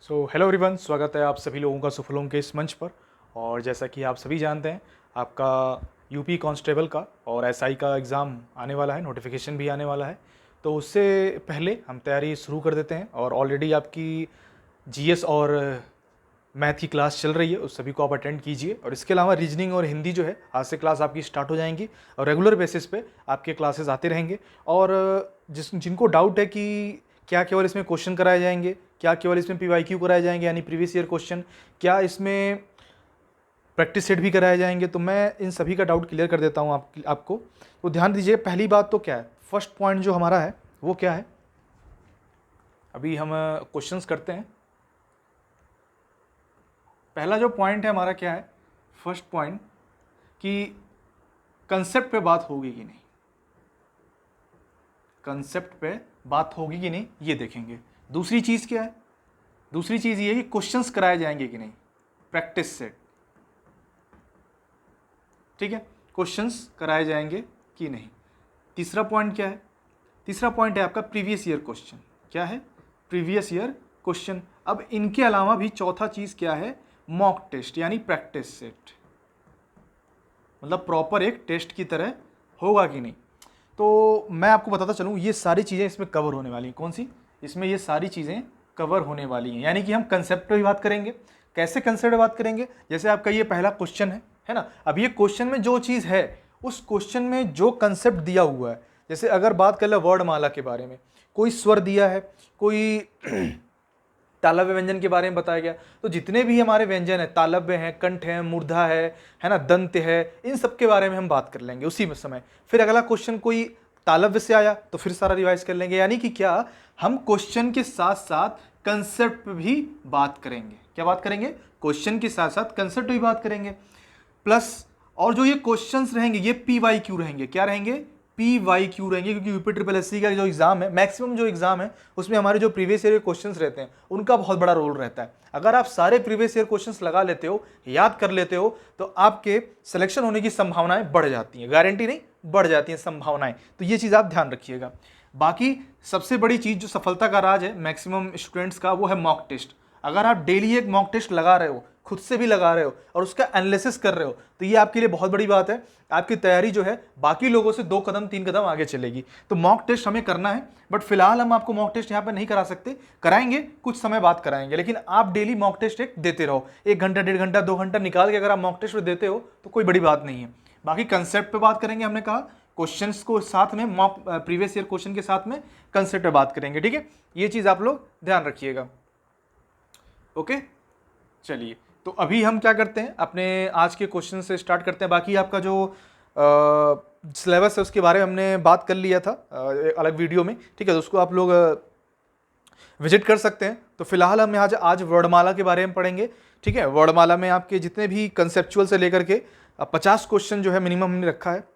Hello everyone, स्वागत है आप सभी लोगों का सुफलों के इस मंच पर। और जैसा कि आप सभी जानते हैं, आपका यूपी कांस्टेबल का और एसआई का एग्ज़ाम आने वाला है, नोटिफिकेशन भी आने वाला है। तो उससे पहले हम तैयारी शुरू कर देते हैं। और ऑलरेडी आपकी जीएस और मैथ की क्लास चल रही है, उस सभी को आप अटेंड कीजिए। और इसके अलावा रीजनिंग और हिंदी जो है, आज से क्लास आपकी स्टार्ट हो जाएंगी और रेगुलर बेसिस पे आपके क्लासेस आते रहेंगे। और जिनको डाउट है कि क्या केवल इसमें क्वेश्चन कराए जाएंगे, क्या केवल इसमें पीवाईक्यू कराए जाएंगे यानी प्रीवियस ईयर क्वेश्चन, क्या इसमें प्रैक्टिस सेट भी कराए जाएंगे, तो मैं इन सभी का डाउट क्लियर कर देता हूँ आपको। तो ध्यान दीजिए, पहली बात तो क्या है, फर्स्ट पॉइंट जो हमारा है वो क्या है। अभी हम क्वेश्चंस करते हैं। पहला जो पॉइंट है हमारा क्या है, फर्स्ट पॉइंट, कि कंसेप्ट पे बात होगी कि नहीं, कंसेप्ट पे बात होगी कि नहीं ये देखेंगे। दूसरी चीज़ क्या है, दूसरी चीज़ ये है कि क्वेश्चंस कराए जाएंगे कि नहीं, प्रैक्टिस सेट। ठीक है, क्वेश्चंस कराए जाएंगे कि नहीं। तीसरा पॉइंट क्या है, तीसरा पॉइंट है आपका प्रीवियस ईयर क्वेश्चन। क्या है, प्रीवियस ईयर क्वेश्चन। अब इनके अलावा भी चौथा चीज़ क्या है, मॉक टेस्ट यानी प्रैक्टिस सेट, मतलब प्रॉपर एक टेस्ट की तरह होगा कि नहीं। तो मैं आपको बताता चलूँ, ये सारी चीज़ें इसमें कवर होने वाली हैं। कौन सी, इसमें ये सारी चीज़ें कवर होने वाली हैं। यानी कि हम कंसेप्ट पे भी बात करेंगे। कैसे कंसेप्ट पे बात करेंगे, जैसे आपका ये पहला क्वेश्चन है ना। अब ये क्वेश्चन में जो चीज़ है, उस क्वेश्चन में जो कंसेप्ट दिया हुआ है, जैसे अगर बात कर ले वर्णमाला के बारे में, कोई स्वर दिया है, कोई तालव्य व्यंजन के बारे में बताया गया, तो जितने भी हमारे व्यंजन है, तालव्य हैं, कंठ है, मूर्धा है ना, दंत है, इन सब के बारे में हम बात कर लेंगे उसी में समय। फिर अगला क्वेश्चन कोई तालव्य से आया तो फिर सारा रिवाइज कर लेंगे। यानी कि क्या, हम क्वेश्चन के साथ साथ कंसेप्ट पे भी बात करेंगे। क्या बात करेंगे, क्वेश्चन के साथ साथ कंसेप्ट पे भी बात करेंगे। प्लस और जो ये क्वेश्चंस रहेंगे ये पीवाईक्यू रहेंगे। क्या रहेंगे, पीवाईक्यू रहेंगे, क्योंकि यूपी ट्रिपल एससी का जो एग्जाम है, मैक्सिमम जो एग्जाम है, उसमें हमारे जो प्रीवियस ईयर के क्वेश्चंस रहते हैं उनका बहुत बड़ा रोल रहता है। अगर आप सारे प्रीवियस ईयर क्वेश्चंस लगा लेते हो, याद कर लेते हो, तो आपके सिलेक्शन होने की संभावनाएं बढ़ जाती हैं, गारंटी नहीं, बढ़ जाती हैं संभावनाएं। तो ये चीज़ आप ध्यान रखिएगा। बाकी सबसे बड़ी चीज़ जो सफलता का राज है मैक्सिमम स्टूडेंट्स का, वो है मॉक टेस्ट। अगर आप डेली एक मॉक टेस्ट लगा रहे हो, खुद से भी लगा रहे हो और उसका एनालिसिस कर रहे हो, तो ये आपके लिए बहुत बड़ी बात है। आपकी तैयारी जो है बाकी लोगों से 2 कदम 3 कदम आगे चलेगी। तो मॉक टेस्ट हमें करना है, बट फिलहाल हम आपको मॉक टेस्ट यहाँ पे नहीं करा सकते, कराएंगे कुछ समय बाद कराएंगे। लेकिन आप डेली मॉक टेस्ट एक देते रहो, 1 घंटा 1.5 घंटा 2 घंटा निकाल के अगर आप मॉक टेस्ट देते हो तो कोई बड़ी बात नहीं है। बाकी कंसेप्ट पे बात करेंगे, हमने कहा क्वेश्चंस को साथ में, मॉक प्रीवियस ईयर क्वेश्चन के साथ में कंसेप्ट पे बात करेंगे। ठीक है, ये चीज आप लोग ध्यान रखिएगा। ओके, चलिए, तो अभी हम क्या करते हैं, अपने आज के क्वेश्चन से स्टार्ट करते हैं। बाकी आपका जो सिलेबस है उसके बारे में हमने बात कर लिया था अलग वीडियो में, ठीक है, तो उसको आप लोग विजिट कर सकते हैं। तो फिलहाल हम आज वर्णमाला के बारे में पढ़ेंगे। ठीक है, वर्णमाला में आपके जितने भी कंसेप्चुअल से लेकर के 50 क्वेश्चन जो है मिनिमम हमने रखा है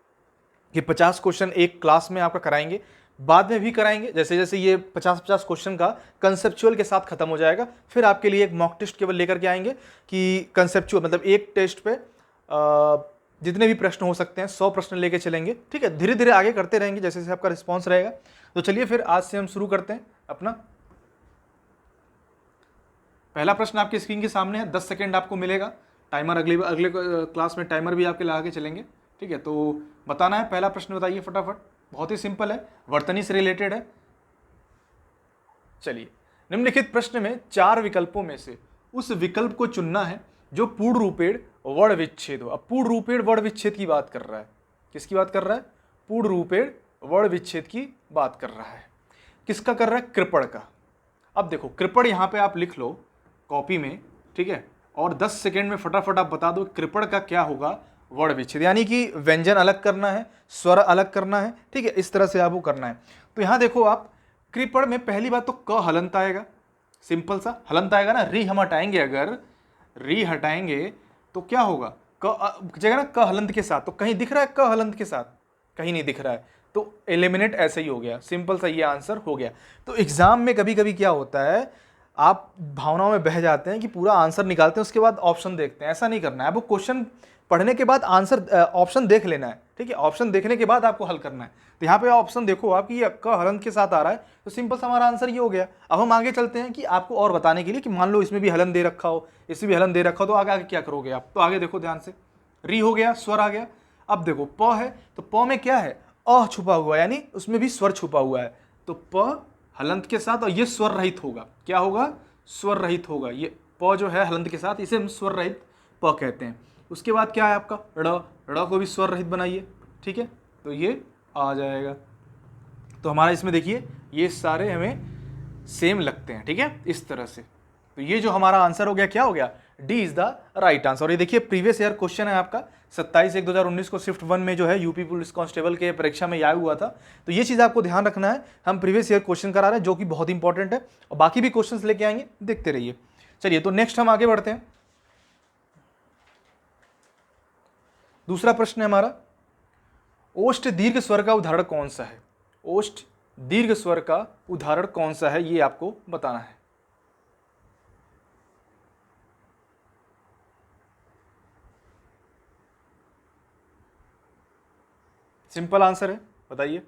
कि 50 क्वेश्चन एक क्लास में आपका कराएंगे, बाद में भी कराएंगे। जैसे जैसे ये 50-50 क्वेश्चन का कंसेप्चुअल के साथ खत्म हो जाएगा, फिर आपके लिए एक मॉक टेस्ट केवल लेकर के आएंगे कि कंसेप्चुअल मतलब एक टेस्ट पे जितने भी प्रश्न हो सकते हैं 100 प्रश्न लेके चलेंगे। ठीक है, धीरे धीरे आगे करते रहेंगे जैसे जैसे आपका रिस्पॉन्स रहेगा। तो चलिए फिर आज से हम शुरू करते हैं अपना। पहला प्रश्न आपकी स्क्रीन के सामने है, 10 सेकेंड आपको मिलेगा टाइमर, अगले अगले क्लास में टाइमर भी आपके लगा के चलेंगे। ठीक है, तो बताना है, पहला प्रश्न बताइए फटाफट, बहुत ही सिंपल है, वर्तनी से रिलेटेड है। चलिए, निम्नलिखित प्रश्न में 4 विकल्पों में से उस विकल्प को चुनना है जो पूर्ण रूपेण वर्ण विच्छेद हो। अब पूर्ण रूपेण वर्ण विच्छेद की बात कर रहा है, किसकी बात कर रहा है, पूर्ण रूपेण वर्ण विच्छेद की बात कर रहा है। किसका कर रहा है, कृपण का। अब देखो, कृपण यहां पे आप लिख लो कॉपी में, ठीक है, और 10 सेकेंड में फटाफट आप बता दो कृपण का क्या होगा, वर्ण विच्छेद। यानी कि व्यंजन अलग करना है, स्वर अलग करना है। ठीक है, इस तरह से आपको करना है। तो यहां देखो आप, कृपण में पहली बात तो क हलंत आएगा, सिंपल सा हलंत आएगा ना। री हम हटाएंगे, अगर री हटाएंगे तो क्या होगा, क जगह ना क हलंत के साथ, तो कहीं दिख रहा है क हलंत के साथ, कहीं नहीं दिख रहा है, तो एलिमिनेट ऐसे ही हो गया, सिंपल सा ये आंसर हो गया। तो एग्जाम में कभी कभी क्या होता है, आप भावनाओं में बह जाते हैं कि पूरा आंसर निकालते हैं उसके बाद ऑप्शन देखते हैं, ऐसा नहीं करना है। आपको क्वेश्चन पढ़ने के बाद आंसर ऑप्शन देख लेना है, ठीक है, ऑप्शन देखने के बाद आपको हल करना है। तो यहाँ पे ऑप्शन देखो आप कि ये क हलंत के साथ आ रहा है, तो सिंपल सा हमारा आंसर ये हो गया। अब हम आगे चलते हैं कि आपको और बताने के लिए कि मान लो इसमें भी हलन दे रखा हो, इसमें भी हलन दे रखा हो, तो आगे आगे क्या करोगे आप। तो आगे देखो ध्यान से, री हो गया, स्वर आ गया। अब देखो प है, तो प में क्या है, अ छुपा हुआ है, यानी उसमें भी स्वर छुपा हुआ है। तो प हलंत के साथ, और ये स्वर रहित होगा, क्या होगा, स्वर रहित होगा। ये प जो है हलंत के साथ, इसे हम स्वर रहित प कहते हैं। उसके बाद क्या है आपका ड़, ड़ को भी स्वर रहित बनाइए, ठीक है, तो ये आ जाएगा। तो हमारा इसमें देखिए ये सारे हमें सेम लगते हैं, ठीक है, इस तरह से। तो ये जो हमारा आंसर हो गया, क्या हो गया, D is the right answer. और ये देखिए प्रीवियस ईयर क्वेश्चन है आपका 27/1/2019 को शिफ्ट 1 में जो है यूपी पुलिस कांस्टेबल के परीक्षा में आया हुआ था। तो ये चीज़ आपको ध्यान रखना है, हम प्रीवियस ईयर क्वेश्चन करा रहे हैं जो कि बहुत इंपॉर्टेंट है, और बाकी भी क्वेश्चन लेके आएंगे, देखते रहिए। चलिए तो नेक्स्ट हम आगे बढ़ते हैं। दूसरा प्रश्न है हमारा, ओष्ठ दीर्घ स्वर का उदाहरण कौन सा है। ओष्ठ दीर्घ स्वर का उदाहरण कौन सा है, ये आपको बताना है। सिंपल आंसर है, बताइए।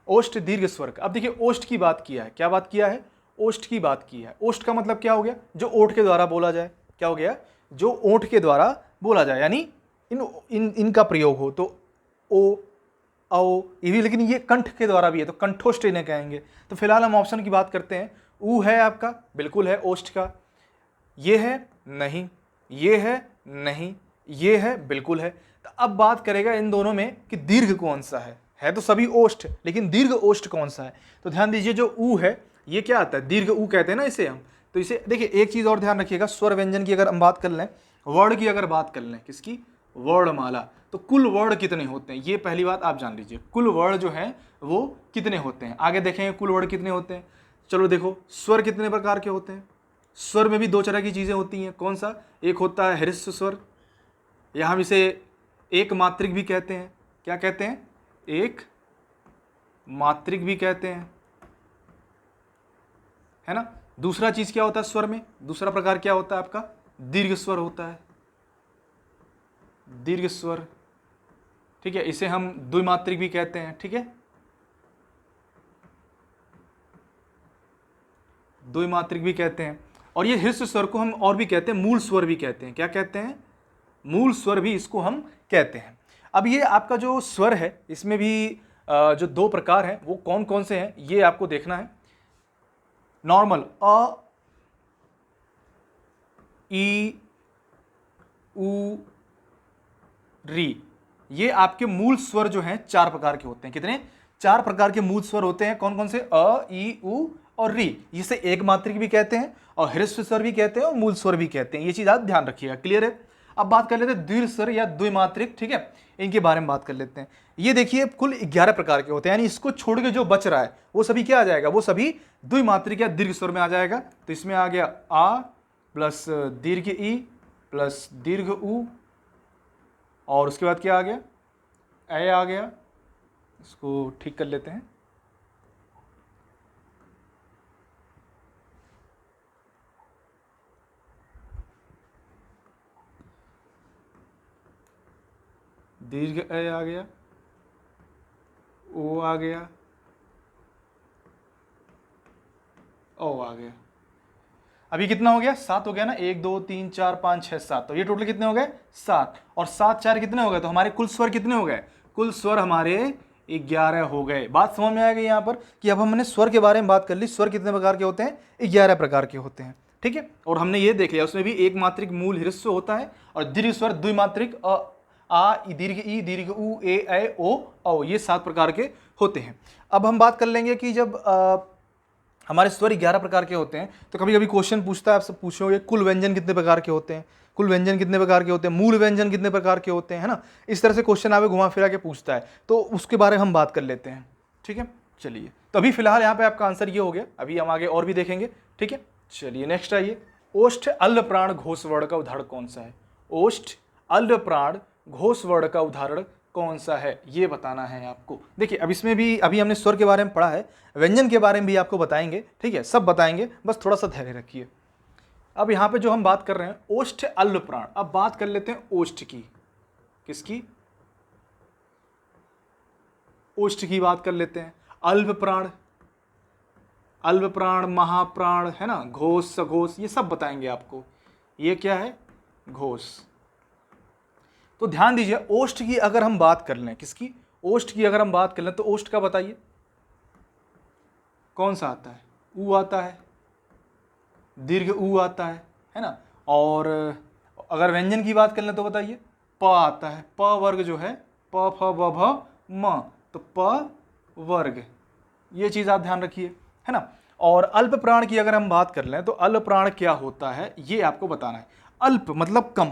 ओष्ठ दीर्घ स्वर का। अब देखिए ओष्ठ की बात किया है, क्या बात किया है, ओष्ठ की बात की है। ओष्ठ का मतलब क्या हो गया, जो ओठ के द्वारा बोला जाए, क्या हो गया, जो ओठ के द्वारा बोला जाए, यानी इनका प्रयोग हो। तो ओ, औ, ये भी, लेकिन ये कंठ के द्वारा भी है, तो कंठोष्ठ इन्हें कहेंगे। तो फिलहाल हम ऑप्शन की बात करते हैं। ऊ है आपका, बिल्कुल है ओष्ठ का। ये है नहीं, ये है नहीं, ये है बिल्कुल है। तो अब बात करेगा इन दोनों में कि दीर्घ कौन सा है तो सभी ओष्ठ, लेकिन दीर्घ ओष्ठ कौन सा है। तो ध्यान दीजिए, जो ऊ है ये क्या आता है, दीर्घ ऊ कहते हैं ना इसे हम। तो इसे देखिए, एक चीज और ध्यान रखिएगा, स्वर व्यंजन की अगर हम बात कर लें, वर्ण की अगर बात कर लें, किसकी, वर्णमाला, तो कुल वर्ण कितने होते हैं, ये पहली बात आप जान लीजिए। कुल वर्ण जो है वो कितने होते हैं, आगे देखेंगे कुल वर्ण कितने होते हैं। चलो देखो, स्वर कितने प्रकार के होते हैं। स्वर में भी दो तरह की चीजें होती हैं, कौन सा, एक होता है हृस्व स्वर, या हम इसे एक मात्रिक भी कहते हैं। क्या कहते हैं, एक मात्रिक भी कहते हैं, है ना। दूसरा चीज क्या होता है स्वर में, दूसरा प्रकार क्या होता है आपका, दीर्घ स्वर होता है, दीर्घ स्वर, ठीक है, इसे हम द्विमात्रिक भी कहते हैं, ठीक है, द्विमात्रिक भी कहते हैं। और ये हृस्व स्वर को हम और भी कहते हैं, मूल स्वर भी कहते हैं। क्या कहते हैं, मूल स्वर भी इसको हम कहते हैं। अब ये आपका जो स्वर है, इसमें भी जो दो प्रकार हैं वो कौन कौन से हैं, ये आपको देखना है। नॉर्मल अ, ई, उ, री, ये आपके मूल स्वर जो हैं 4 प्रकार के होते हैं। कितने, 4 प्रकार के मूल स्वर होते हैं। कौन कौन से, अ, ई, उ और री। इसे एक मात्रिक भी कहते हैं, और हृस्व स्वर भी कहते हैं, और मूल स्वर भी कहते हैं। ये चीज आप ध्यान रखिएगा, क्लियर है। अब बात कर लेते हैं दीर्घ स्वर या द्विमात्रिक, ठीक है, इनके बारे में बात कर लेते हैं। ये देखिए कुल 11 प्रकार के होते हैं, यानी इसको छोड़ के जो बच रहा है वो सभी क्या आ जाएगा, वो सभी द्विमात्रिक या दीर्घ स्वर में आ जाएगा। तो इसमें आ गया आ प्लस दीर्घ ई प्लस दीर्घ उ, और उसके बाद क्या आ गया, ए आ गया। इसको ठीक कर लेते हैं। दीर्घ ए आ गया, ओ आ गया, ओ आ गया। अभी कितना हो गया, 7 हो गया ना, 1 2 3 4 5 6 7, तो ये टोटल कितने हो गए, 7, और 7 4 कितने हो गए, तो हमारे कुल स्वर कितने हो गए, कुल स्वर हमारे 11 हो गए। बात समझ में आ गई यहाँ पर कि अब हमने स्वर के बारे में बात कर ली। स्वर कितने प्रकार के होते हैं, 11 प्रकार के होते हैं, ठीक है। और हमने ये देख लिया उसमें भी एक मात्रिक मूल हृस्व होता है, और दीर्घ स्वर द्विमात्रिक आ, दीर्घ ई, दीर्घ उ, ए, ओ, औ, ये 7 प्रकार के होते हैं। अब हम बात कर लेंगे कि जब हमारे स्वर 11 प्रकार के होते हैं, तो कभी कभी क्वेश्चन पूछता है, आपसे पूछोगे कुल व्यंजन कितने प्रकार के होते हैं, कुल व्यंजन कितने प्रकार के होते हैं, मूल व्यंजन कितने प्रकार के होते हैं, है ना। इस तरह से क्वेश्चन आवे घुमा फिरा के पूछता है, तो उसके बारे में हम बात कर लेते हैं, ठीक है। चलिए, तो अभी फिलहाल यहाँ पे आपका आंसर ये हो गया, अभी हम आगे और भी देखेंगे, ठीक है। चलिए नेक्स्ट आइए, ओष्ठ अल्ल प्राण घोष वर्ण का उदाहरण कौन सा है। ओष्ठ अल्ल प्राण घोष वर्ण का उदाहरण कौन सा है, ये बताना है आपको। देखिए अब इसमें भी अभी हमने स्वर के बारे में पढ़ा है, व्यंजन के बारे में भी आपको बताएंगे, ठीक है, सब बताएंगे, बस थोड़ा सा धैर्य रखिए। अब यहाँ पे जो हम बात कर रहे हैं ओष्ठ अल्प प्राण, अब बात कर लेते हैं ओष्ठ की। किसकी? ओष्ठ की बात कर लेते हैं। अल्प प्राण, अल्प प्राण, महाप्राण, है ना, घोष, सघोष, ये सब बताएंगे आपको। ये क्या है? घोष। तो ध्यान दीजिए, ओष्ठ की अगर हम बात कर लें, किसकी? ओष्ठ की अगर हम बात कर लें तो ओष्ठ का बताइए कौन सा आता है? ऊ आता है, दीर्घ ऊ आता है ना। और अगर व्यंजन की बात कर लें तो बताइए प आता है, प वर्ग जो है, प फ ब भ म, तो प वर्ग, ये चीज आप ध्यान रखिए, है ना। और अल्प प्राण की अगर हम बात कर लें तो अल्प प्राण क्या होता है ये आपको बताना है। अल्प मतलब कम,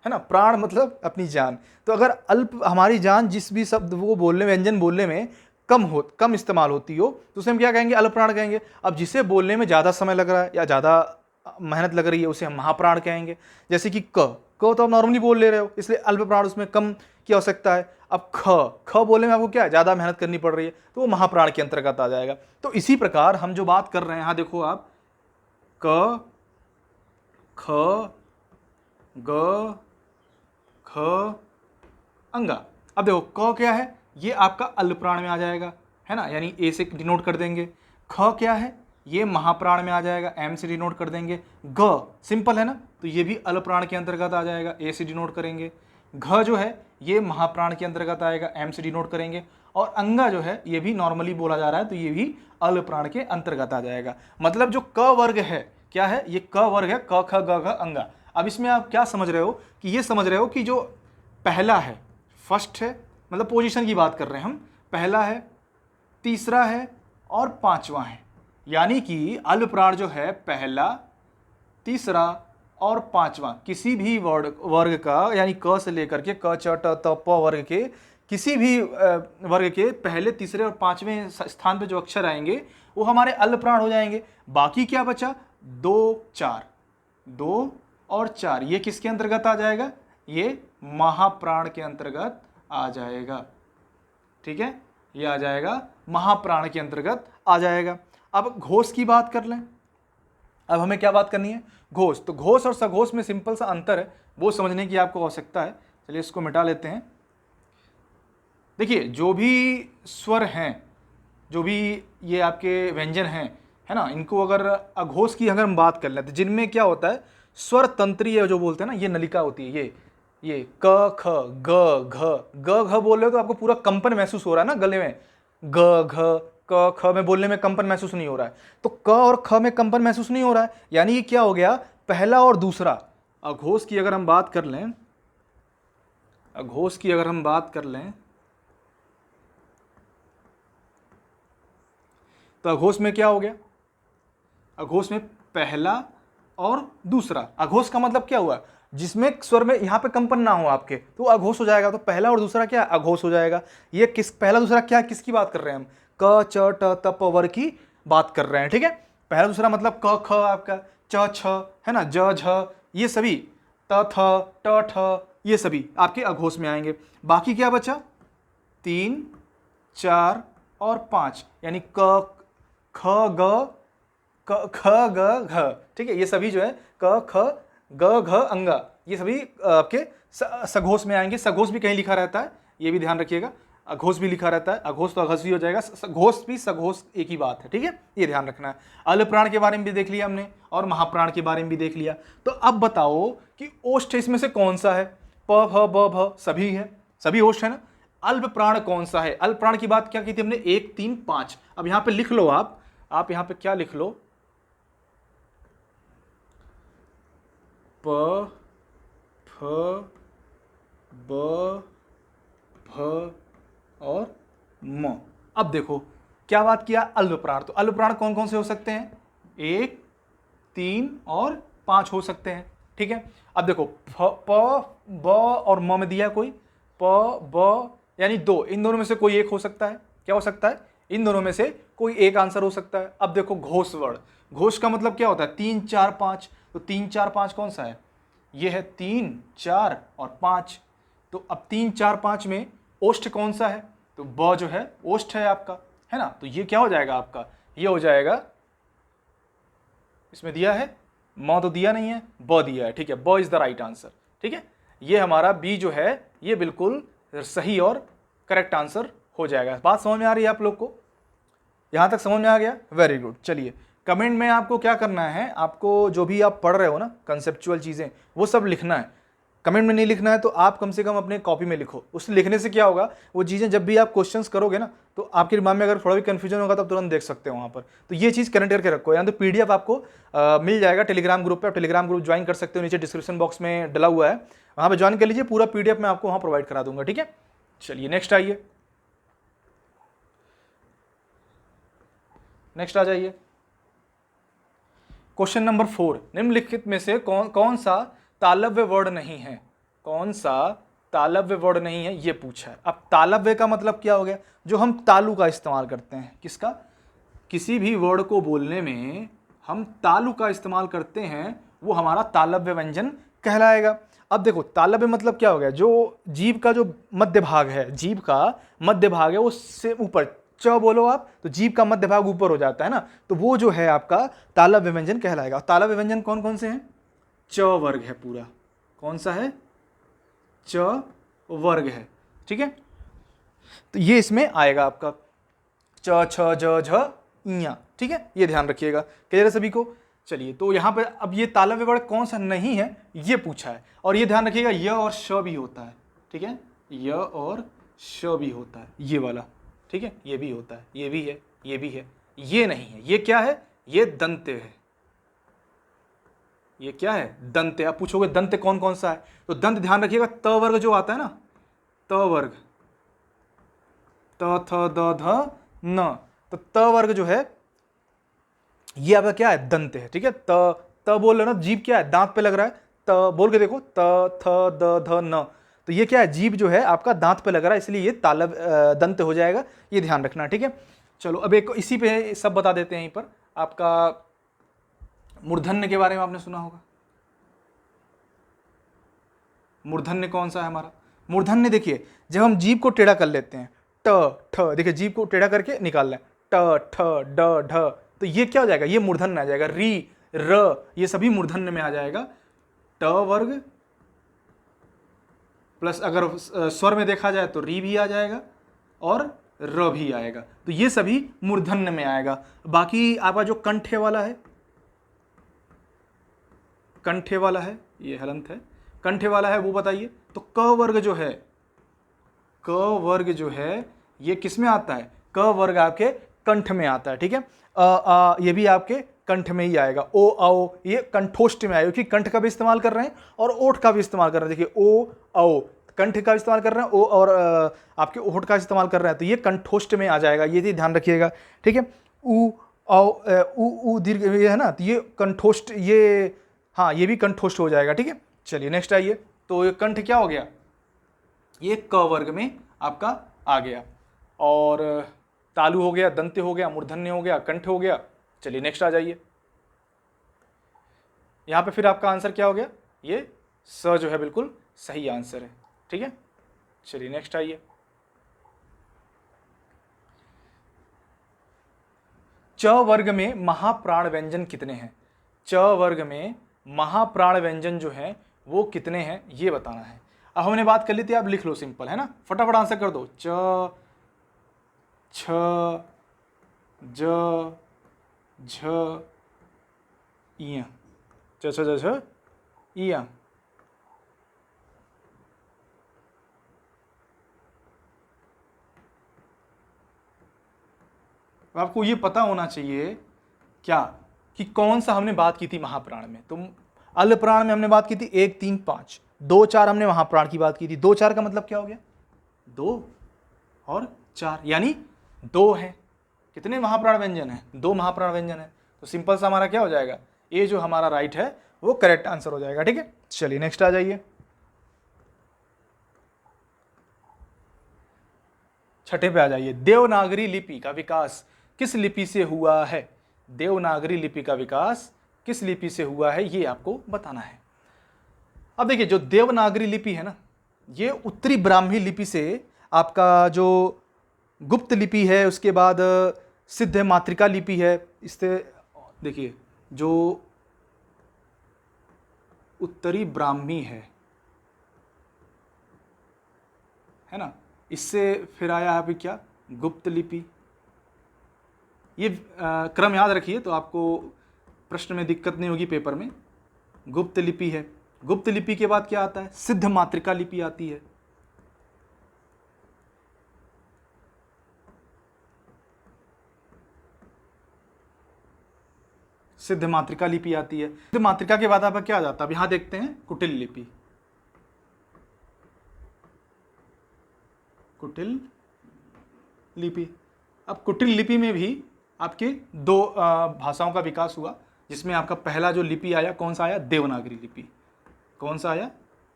है ना, प्राण मतलब अपनी जान। तो अगर अल्प हमारी जान जिस भी शब्द वो बोलने, व्यंजन बोलने में कम इस्तेमाल होती हो तो उसे हम क्या कहेंगे? अल्प प्राण कहेंगे। अब जिसे बोलने में ज़्यादा समय लग रहा है या ज़्यादा मेहनत लग रही है उसे हम महाप्राण कहेंगे। जैसे कि क तो आप नॉर्मली बोल ले रहे हो, इसलिए अल्प प्राण, उसमें कम की आवश्यकता है। अब ख बोलने में आपको क्या है? ज़्यादा मेहनत करनी पड़ रही है, तो वो महाप्राण के अंतर्गत आ जाएगा। तो इसी प्रकार हम जो बात कर रहे हैं, यहाँ देखो आप, क, ख, ग, ख, अंगा। अब देखो क क्या है? ये आपका अल्प प्राण में आ जाएगा, है ना, यानी ए से डिनोट कर देंगे। ख क्या है? ये महाप्राण में आ जाएगा, एम से डिनोट कर देंगे। ग सिंपल है ना, तो ये भी अल्प प्राण के अंतर्गत आ जाएगा, ए से डिनोट करेंगे। घ जो है ये महाप्राण के अंतर्गत आएगा, एम से डिनोट करेंगे। और अंगा जो है ये भी नॉर्मली बोला जा रहा है, तो ये भी अल्प प्राण के अंतर्गत आ जाएगा। मतलब जो क वर्ग है, क्या है? ये क वर्ग है, क ख ग घ अंगा। अब इसमें आप क्या समझ रहे हो? कि ये समझ रहे हो कि जो पहला है, फर्स्ट है, मतलब पोजीशन की बात कर रहे हैं हम, पहला है, तीसरा है और पांचवा है। यानी कि अल्प प्राण जो है पहला, तीसरा और पांचवा, किसी भी वर्ग का, यानी क से लेकर के क, च, ट, त, प वर्ग के किसी भी वर्ग के पहले, तीसरे और पांचवें स्थान पे जो अक्षर आएंगे वो हमारे अल्प प्राण हो जाएंगे। बाकी क्या बचा? 2, 4, 2 और 4, ये किसके अंतर्गत आ जाएगा? ये महाप्राण के अंतर्गत आ जाएगा। ठीक है, ये आ जाएगा महाप्राण के अंतर्गत आ जाएगा। अब घोष की बात कर लें। अब हमें क्या बात करनी है? घोष। तो घोष और सघोष में सिंपल सा अंतर है, वो समझने की आपको आवश्यकता है। चलिए इसको मिटा लेते हैं। देखिए, जो भी स्वर हैं, जो भी ये आपके व्यंजन हैं, है ना, इनको अगर अघोष की अगर हम बात कर लें तो जिनमें क्या होता है? स्वर तंत्रीय जो बोलते हैं ना, ये नलिका होती है, ये क, ख, ग घ बोल रहे हो तो आपको पूरा कंपन महसूस हो रहा है ना गले में। ग, घ, क, ख में बोलने में कंपन महसूस नहीं हो रहा है, तो क और ख में कंपन महसूस नहीं हो रहा है, यानी ये क्या हो गया? पहला और दूसरा। अघोष की अगर हम बात कर लें, अघोष की अगर हम बात कर लें तो अघोष में क्या हो गया? अघोष में पहला और दूसरा। अघोष का मतलब क्या हुआ? जिसमें स्वर में यहां पे कंपन ना हो आपके, तो अघोष हो जाएगा। तो पहला और दूसरा क्या? अघोष हो जाएगा। ये किस, पहला दूसरा क्या, किसकी बात कर रहे हैं हम? क, च, ट, त, प वर्ग की बात कर रहे हैं। ठीक है, पहला दूसरा मतलब क, ख आपका, च, छ, है ना, ज, झ, ये सभी, त, थ, ट, ठ, ये सभी आपके अघोष में आएंगे। बाकी क्या बचा? 3, 4 और 5, यानी क, ख, ग, ख, ग, घ। ठीक है, ये सभी जो है क, ख, ग, घ, अंगा, ये सभी आपके सघोष में आएंगे। सघोष भी कहीं लिखा रहता है, ये भी ध्यान रखिएगा। अघोष भी लिखा रहता है, अघोष तो अघस भी हो जाएगा, घोष भी सघोष एक ही बात है। ठीक है, ये ध्यान रखना है। अल्प प्राण के बारे में भी देख लिया हमने और महाप्राण के बारे में भी देख लिया। तो अब बताओ कि ओष्ठ इसमें से कौन सा है? प, भ, ब, भ सभी है, सभी ओष्ठ है ना। अल्प प्राण कौन सा है? अल्प प्राण की बात क्या की थी हमने? 1, 3, 5। अब यहां पे लिख लो आप यहां पे क्या लिख लो? प, फ, ब, भ और म। अब देखो क्या बात किया? अल्प प्राण। तो अल्प प्राण कौन कौन से हो सकते हैं? 1, 3 और 5 हो सकते हैं। ठीक है, अब देखो प, ब और म में दिया कोई, प, ब यानी 2, इन दोनों में से कोई एक हो सकता है। क्या हो सकता है? इन दोनों में से कोई एक आंसर हो सकता है। अब देखो घोष वर्ण, घोष का मतलब क्या होता है? 3, 4, 5। तो 3, 4, 5 कौन सा है? ये है 3, 4 और 5। तो अब 3, 4, 5 में ओष्ठ कौन सा है? तो ब जो है ओष्ठ है आपका, है ना। तो ये क्या हो जाएगा आपका? ये हो जाएगा, इसमें दिया है म तो दिया नहीं है, ब दिया है, ठीक है, ब इज द राइट आंसर, ठीक है। ये हमारा बी जो है ये बिल्कुल सही और करेक्ट आंसर हो जाएगा। बात समझ में आ रही है आप लोग को? यहां तक समझ में आ गया? Very good. चलिए कमेंट में आपको क्या करना है, आपको जो भी आप पढ़ रहे हो ना कंसेप्चुअल चीजें, वो सब लिखना है। कमेंट में नहीं लिखना है तो आप कम से कम अपने कॉपी में लिखो। उससे लिखने से क्या होगा, वो चीज़ें जब भी आप क्वेश्चंस करोगे ना तो आपके दिमाग में अगर थोड़ा भी कंफ्यूजन होगा तो आप तुरंत देख सकते हो वहाँ पर। तो ये चीज़ कनेक्ट करके रखो। या तो पीडीएफ आपको मिल जाएगा टेलीग्राम ग्रुप पे, आप टेलीग्राम ग्रुप ज्वाइन कर सकते हो, नीचे डिस्क्रिप्शन बॉक्स में डला हुआ है, वहाँ पर ज्वाइन कर लीजिए। पूरा पीडीएफ मैं आपको वहाँ प्रोवाइड करा दूंगा, ठीक है। चलिए नेक्स्ट आइए, नेक्स्ट आ जाइए। क्वेश्चन नंबर 4, निम्नलिखित में से कौन सा तालव्य वर्ण नहीं है? कौन सा तालव्य वर्ण नहीं है ये पूछा है। अब तालव्य का मतलब क्या हो गया? जो हम तालु का इस्तेमाल करते हैं। किसका? किसी भी वर्ड को बोलने में हम तालु का इस्तेमाल करते हैं, वो हमारा तालव्य व्यंजन कहलाएगा। अब देखो तालव्य मतलब क्या हो गया? जो जीभ का जो मध्य भाग है, जीभ का मध्य भाग है, उससे ऊपर च बोलो आप तो जीभ का मध्य भाग ऊपर हो जाता है ना, तो वो जो है आपका तालव्य व्यंजन कहलाएगा। तालव्य व्यंजन कौन कौन से हैं? च वर्ग है पूरा। कौन सा है? च वर्ग है, ठीक है। तो ये इसमें आएगा आपका च छ ज झ इया, ठीक है, ये ध्यान रखिएगा। क्लियर है सभी को? चलिए तो यहाँ पर अब ये तालव्य वर्ण कौन सा नहीं है ये पूछा है, और ये ध्यान रखिएगा य और श भी होता है, ठीक है, य और श भी होता है, ये वाला, ठीक है, ये भी होता है, ये भी है, ये भी है, ये नहीं है। ये क्या है? ये दंत्य है। ये क्या है? दंत्य। आप पूछोगे दंत्य कौन कौन सा है, तो दंत ध्यान रखिएगा त वर्ग जो आता है ना, त वर्ग, त थ द ध न, तो त वर्ग जो है ये आपका क्या है? दंत है, ठीक है। त बोल रहे हो ना, जीभ क्या है? दांत पे लग रहा है, त बोल के देखो, त थ द ध न, तो ये क्या है? जीभ जो है आपका दांत पे लग रहा है, इसलिए ये तालव दंत हो जाएगा, ये ध्यान रखना, ठीक है। चलो अब एक इसी पे सब बता देते हैं। यहीं पर आपका मूर्धन्य के बारे में आपने सुना होगा। मूर्धन्य कौन सा है हमारा? मूर्धन्य देखिए जब हम जीभ को टेढ़ा कर लेते हैं, ट ठ, देखिए जीभ को टेढ़ा करके निकाल लें, ट ठ ड ढ, तो ये क्या हो जाएगा? ये मूर्धन्य आ जाएगा। री र ये सभी मूर्धन्य में आ जाएगा। ट वर्ग प्लस अगर स्वर में देखा जाए तो री भी आ जाएगा और र भी आएगा, तो ये सभी मूर्धन्य में आएगा। बाकी आपका जो कंठे वाला है, कंठे वाला है, ये हलंत है, कंठे वाला है वो बताइए। तो क वर्ग जो है, क वर्ग जो है ये किस में आता है? क वर्ग आपके कंठ में आता है, ठीक है। ये भी आपके कंठ में ही आएगा। ओ आओ ये कंठोष्ठ में आएगा, क्योंकि कंठ का भी इस्तेमाल कर रहे हैं और ओठ का भी इस्तेमाल कर रहे हैं। देखिए ओ आओ, कंठ का इस्तेमाल कर रहे हैं, ओ और आपके ओठ का इस्तेमाल कर रहे हैं, तो ये कंठोष्ठ में आ जाएगा, ये भी ध्यान रखिएगा, ठीक है। ऊ आओ ऊ दीर्घ ये है ना, तो ये कंठोष्ठ, ये हाँ ये भी कंठोष्ठ हो जाएगा, ठीक है। चलिए नेक्स्ट आइए। तो ये कंठ क्या हो गया? ये क वर्ग में आपका आ गया, और तालु हो गया, दंत्य हो गया, मूर्धन्य हो गया, कंठ हो गया। चलिए नेक्स्ट आ जाइए। यहां पे फिर आपका आंसर क्या हो गया? ये स जो है बिल्कुल सही आंसर है, ठीक है। चलिए नेक्स्ट आइए। च वर्ग में महाप्राण व्यंजन कितने हैं? च वर्ग में महाप्राण व्यंजन जो है वो कितने हैं ये बताना है। अब हमने बात कर ली थी, आप लिख लो, सिंपल है ना, फटाफट आंसर कर दो। च छ ज झ इया, च छ ज झ इया। आपको ये पता होना चाहिए क्या कि कौन सा हमने बात की थी महाप्राण में। तो अल्प प्राण में हमने बात की थी 1 3 5, 2 4 हमने महाप्राण की बात की थी। 2 4 का मतलब क्या हो गया? 2 और 4 यानी 2 है। कितने महाप्राण व्यंजन है? 2 महाप्राण व्यंजन है। तो सिंपल सा हमारा क्या हो जाएगा? ये जो हमारा राइट है वो करेक्ट आंसर हो जाएगा, ठीक है। चलिए नेक्स्ट आ जाइए। छठे पे आ जाइए। देवनागरी लिपि का विकास किस लिपि से हुआ है? देवनागरी लिपि का विकास किस लिपि से हुआ है ये आपको बताना है। अब देखिए जो देवनागरी लिपि है ना, ये उत्तरी ब्राह्मी लिपि से आपका जो गुप्त लिपि है, उसके बाद सिद्ध मातृका लिपि है, इससे देखिए जो उत्तरी ब्राह्मी है ना। इससे फिर आया अभी क्या, गुप्त लिपि। ये क्रम याद रखिए तो आपको प्रश्न में दिक्कत नहीं होगी पेपर में। गुप्त लिपि है। गुप्त लिपि के बाद क्या आता है, सिद्ध मातृका लिपि आती है। सिद्ध मातृका लिपि आती है। सिद्ध मातृका के बाद आपका क्या आ जाता है, अब यहां देखते हैं कुटिल लिपि। कुटिल लिपि। अब कुटिल लिपि में भी आपके दो भाषाओं का विकास हुआ, जिसमें आपका पहला जो लिपि आया कौन सा आया, देवनागरी लिपि। कौन सा आया,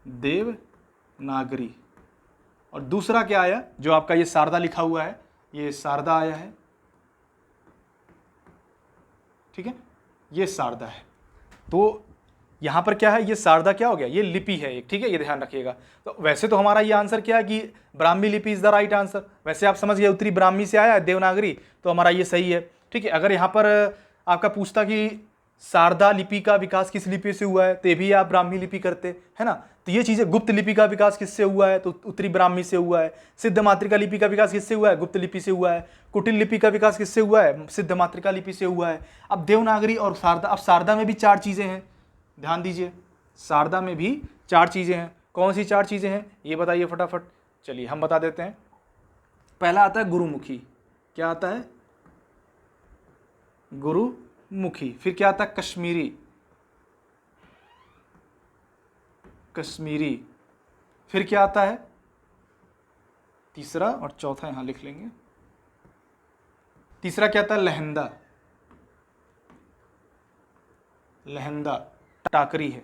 देवनागरी। और दूसरा क्या आया, जो आपका ये शारदा लिखा हुआ है, ये शारदा आया है। ठीक है, ये शारदा है। तो यहां पर क्या है, ये शारदा क्या हो गया, ये लिपि है एक। ठीक है, ये ध्यान रखिएगा। तो वैसे तो हमारा ये आंसर क्या है कि ब्राह्मी लिपि इज द राइट आंसर। वैसे आप समझ गए उत्तरी ब्राह्मी से आया देवनागरी, तो हमारा ये सही है। ठीक है, अगर यहाँ पर आपका पूछता कि शारदा लिपि का विकास किस लिपि से हुआ है, तो ये भी आप ब्राह्मी लिपि करते, है ना। तो ये चीज़ें, गुप्त लिपि का विकास किससे हुआ है, तो उत्तरी ब्राह्मी से हुआ है। सिद्ध मातृका लिपि का विकास किससे हुआ है, गुप्त लिपि से हुआ है। कुटिल लिपि का विकास किससे हुआ है, सिद्ध मातृका लिपि से हुआ है। अब देवनागरी और शारदा, अब शारदा में भी 4 चीज़ें हैं, ध्यान दीजिए। शारदा में भी 4 चीज़ें हैं। कौन सी 4 चीज़ें हैं, ये बताइए फटाफट। चलिए हम बता देते हैं। पहला आता है गुरुमुखी। क्या आता है, गुरुमुखी। फिर क्या आता है, कश्मीरी। कश्मीरी। फिर क्या आता है, तीसरा और चौथा यहां लिख लेंगे। तीसरा क्या आता है, लहंदा। लहंदा टाकरी है।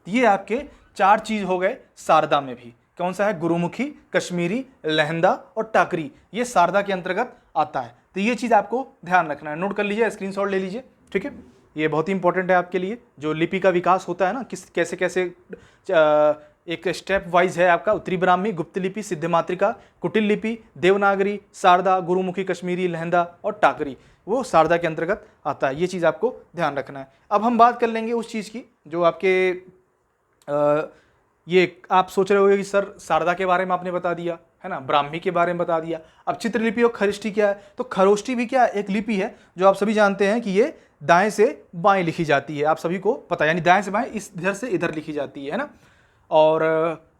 ये आपके 4 चीज हो गए शारदा में भी। कौन सा है, गुरुमुखी, कश्मीरी, लहंदा और टाकरी। ये शारदा के अंतर्गत आता है। तो ये चीज आपको ध्यान रखना है, नोट कर लीजिए, स्क्रीनशॉट ले लीजिए। ठीक है, ये बहुत ही इंपॉर्टेंट है आपके लिए। जो लिपि का विकास होता है ना, किस कैसे कैसे एक स्टेप वाइज है आपका। उत्तरी ब्राह्मी, गुप्त लिपि, सिद्ध मातृका, कुटिल लिपि, देवनागरी, शारदा, गुरुमुखी, कश्मीरी, लहंदा और टाकरी, वो शारदा के अंतर्गत आता है। ये चीज़ आपको ध्यान रखना है। अब हम बात कर लेंगे उस चीज़ की जो आपके ये आप सोच रहे होगे कि सर शारदा के बारे में आपने बता दिया, है ना, ब्राह्मी के बारे में बता दिया। अब चित्रलिपि और खरोष्ठी क्या है, तो खरोष्ठी भी क्या है, एक लिपि है जो आप सभी जानते हैं कि ये दाएं से बाएं लिखी जाती है। आप सभी को पता है, यानी दाएं से बाएं, इस इधर से इधर लिखी जाती है ना। और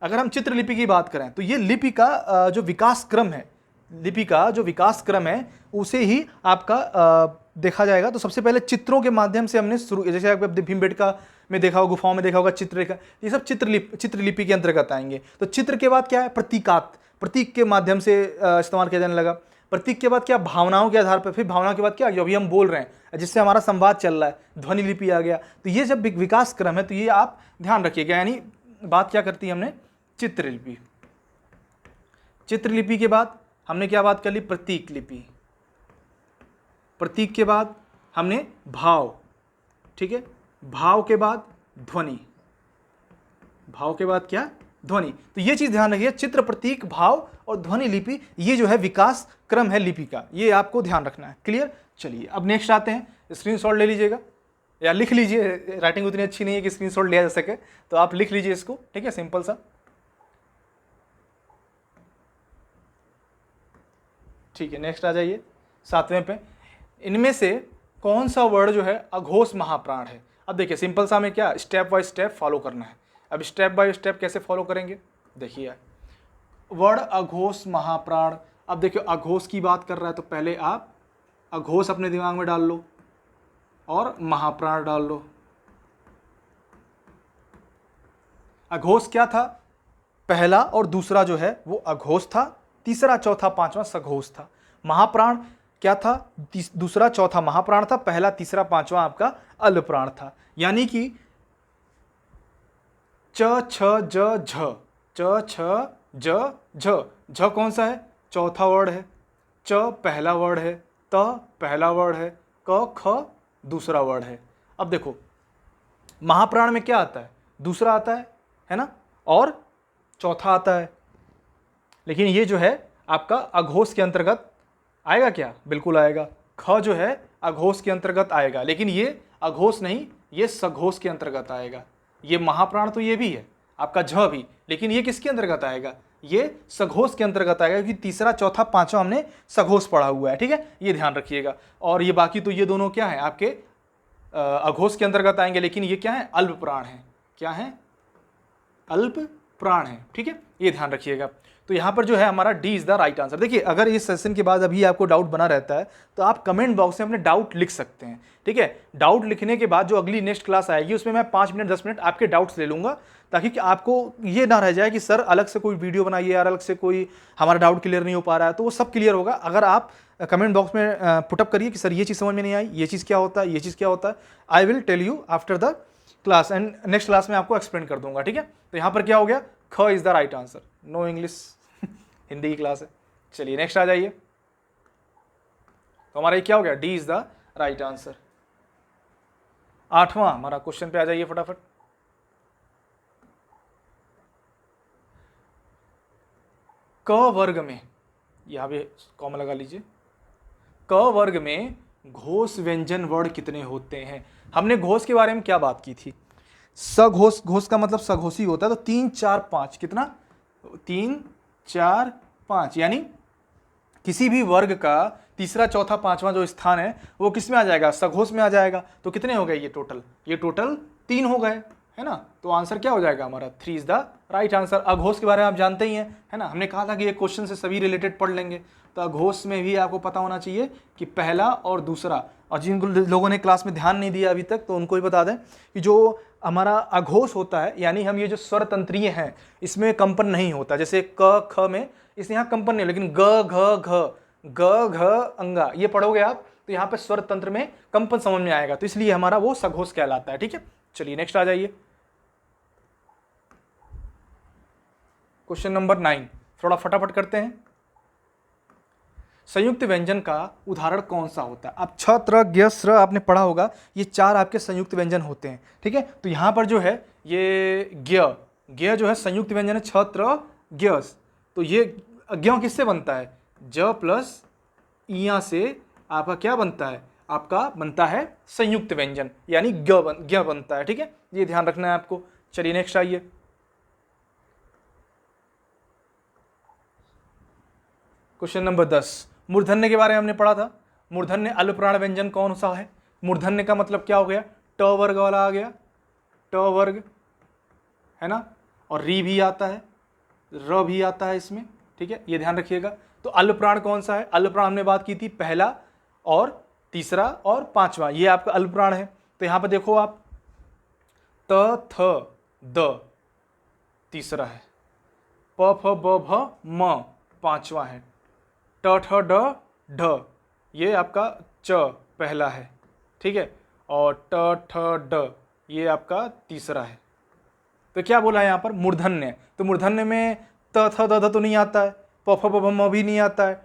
अगर हम चित्रलिपि की बात करें तो ये लिपि का जो विकास क्रम है, लिपि का जो विकास क्रम है उसे ही आपका देखा जाएगा। तो सबसे पहले चित्रों के माध्यम से हमने शुरू, जैसे आप भीमबेटका में देखा होगा, गुफाओं में देखा होगा चित्ररेखा, ये सब चित्रलिपि के अंतर्गत आएंगे। तो चित्र के बाद क्या है, प्रतीकात, प्रतीक के माध्यम से इस्तेमाल किया जाने लगा। प्रतीक के बाद क्या, भावनाओं के आधार पर। फिर भावना के बाद क्या, जो अभी हम बोल रहे हैं, जिससे हमारा संवाद चल रहा है, ध्वनि लिपि आ गया। तो ये जब विकास क्रम है तो ये आप ध्यान रखिएगा। यानी बात क्या करती है हमने, चित्रलिपि। चित्रलिपि के बाद हमने क्या बात कर ली, प्रतीक लिपि। प्रतीक के बाद हमने भाव, ठीक है, भाव के बाद ध्वनि, भाव के बाद क्या, ध्वनि। तो ये चीज ध्यान रखिए, चित्र, प्रतीक, भाव और ध्वनि लिपि, ये जो है विकास क्रम है लिपि का, ये आपको ध्यान रखना है। क्लियर। चलिए अब नेक्स्ट आते हैं, स्क्रीनशॉट ले लीजिएगा या लिख लीजिए, राइटिंग उतनी अच्छी नहीं है कि स्क्रीनशॉट लिया जा सके, तो आप लिख लीजिए इसको, ठीक है, सिंपल सा। ठीक है, नेक्स्ट आ जाइए 7वें पे। इनमें से कौन सा वर्ड जो है अघोष महाप्राण है। अब देखिए सिंपल सा, हमें क्या स्टेप बाय स्टेप फॉलो करना है। अब स्टेप बाय स्टेप कैसे फॉलो करेंगे, देखिए वर्ड अघोष महाप्राण। अब देखिए अघोष की बात कर रहा है तो पहले आप अघोष अपने दिमाग में डाल लो और महाप्राण डाल लो। अघोष क्या था, पहला और दूसरा जो है वो अघोष था, तीसरा चौथा पांचवा सघोष था। महाप्राण क्या था, दूसरा चौथा महाप्राण था, पहला तीसरा पांचवा आपका अल्पप्राण था। यानी कि च छ ज झ, च छ ज झ, झ कौन सा है, चौथा वर्ड है, च पहला वर्ड है, त पहला वर्ड है, क ख दूसरा वर्ड है। अब देखो महाप्राण में क्या आता है, दूसरा आता है ना, और चौथा आता है। लेकिन ये जो है आपका अघोष के अंतर्गत आएगा क्या, बिल्कुल आएगा। ख जो है अघोष के अंतर्गत आएगा, लेकिन ये अघोष नहीं, ये सघोष के अंतर्गत आएगा। ये महाप्राण तो ये भी है आपका झ भी, लेकिन ये किसके अंतर्गत आएगा, ये सघोष के अंतर्गत आएगा, क्योंकि तीसरा चौथा पांचवा हमने सघोष पढ़ा हुआ है। ठीक है, ये ध्यान रखिएगा। और ये बाकी तो ये दोनों क्या है आपके अघोष के अंतर्गत आएंगे, लेकिन ये क्या है, अल्प प्राण है। क्या है, अल्प प्राण है। ठीक है, ये ध्यान रखिएगा। तो यहाँ पर जो है हमारा D is the right answer. देखिए, अगर इस सेशन के बाद अभी आपको डाउट बना रहता है तो आप कमेंट बॉक्स में अपने डाउट लिख सकते हैं। ठीक है, डाउट लिखने के बाद जो अगली नेक्स्ट क्लास आएगी उसमें मैं 5 मिनट 10 मिनट आपके डाउट्स ले लूंगा, ताकि कि आपको ये ना रह जाए कि सर अलग से कोई वीडियो बनाइए यार, अलग से कोई हमारा डाउट क्लियर नहीं हो पा रहा है। तो वो सब क्लियर होगा अगर आप कमेंट बॉक्स में पुटअप करिए कि सर ये चीज़ समझ में नहीं आई, ये चीज़ क्या होता है, ये चीज़ क्या होता है। I will tell you after the class, and next class में आपको एक्सप्लेन कर दूंगा। ठीक है, तो यहाँ पर क्या हो गया, ख is the right answer. No English, Hindi की क्लास है। चलिए नेक्स्ट आ जाइए। तो हमारा ये क्या हो गया, D is the right answer. 8वां हमारा क्वेश्चन पे आ जाइए फटाफट। क वर्ग में, यहां पे कॉमा लगा लीजिए, क वर्ग में घोष व्यंजन वर्ण कितने होते हैं। हमने घोष के बारे में क्या बात की थी, सघोष, घोष का मतलब सघोषी होता है। तो 3 4 5 कितना, 3 4 5, यानी किसी भी वर्ग का तीसरा चौथा पांचवा जो स्थान है वो किस में आ जाएगा, सघोष में आ जाएगा। तो कितने हो गए ये टोटल, ये टोटल 3 हो गए, है ना। तो आंसर क्या हो जाएगा हमारा, 3 इज द राइट आंसर। अघोष के बारे में आप जानते ही हैं, है ना, हमने कहा था कि ये क्वेश्चन से सभी रिलेटेड पढ़ लेंगे। तो अघोष में भी आपको पता होना चाहिए कि पहला और दूसरा, और जिन लोगों ने क्लास में ध्यान नहीं दिया अभी तक तो उनको भी बता दें कि जो हमारा अघोष होता है, यानी हम ये जो स्वर तंत्रीय हैं इसमें कंपन नहीं होता। जैसे क ख में इसमें यहाँ कंपन नहीं, लेकिन ग घ घ ग घ अंगा ये पढ़ोगे आप तो यहाँ पे स्वर तंत्र में कंपन समझ में आएगा, तो इसलिए हमारा वो सघोष कहलाता है। ठीक है, चलिए नेक्स्ट आ जाइए। क्वेश्चन नंबर 9, थोड़ा फटाफट करते हैं। संयुक्त व्यंजन का उदाहरण कौन सा होता है। अब छ त्र ज्ञ स्र आपने पढ़ा होगा, ये 4 आपके संयुक्त व्यंजन होते हैं। ठीक है, तो यहाँ पर जो है ये ज्ञ, ज्ञ जो है संयुक्त व्यंजन है, छ त्र ज्ञ। तो ये ज्ञ किससे बनता है, ज प्लस इया से आपका क्या बनता है, आपका बनता है संयुक्त व्यंजन, यानी ज्ञ बनता है। ठीक है, ये ध्यान रखना है आपको। चलिए नेक्स्ट आइए। क्वेश्चन नंबर 10, मूर्धन्य के बारे में हमने पढ़ा था। मूर्धन्य अल्पप्राण व्यंजन कौन सा है। मूर्धन्य का मतलब क्या हो गया, ट वर्ग वाला आ गया, ट वर्ग, है ना, और री भी आता है, र भी आता है इसमें। ठीक है, ये ध्यान रखिएगा। तो अल्पप्राण कौन सा है, अल्पप्राण हमने बात की थी पहला और तीसरा और पांचवा, ये आपका अल्पप्राण है। तो यहां पर देखो आप, त थ द तीसरा है, प फ ब भ म पांचवा है, ट ठ ड ढ ये आपका च पहला है। ठीक है, और ट ठ ड ये आपका तीसरा है। तो क्या बोला है यहाँ पर, मूर्धन्य। तो मूर्धन्य में त थ द ध तो नहीं आता है, प फ ब भ म भी नहीं आता है,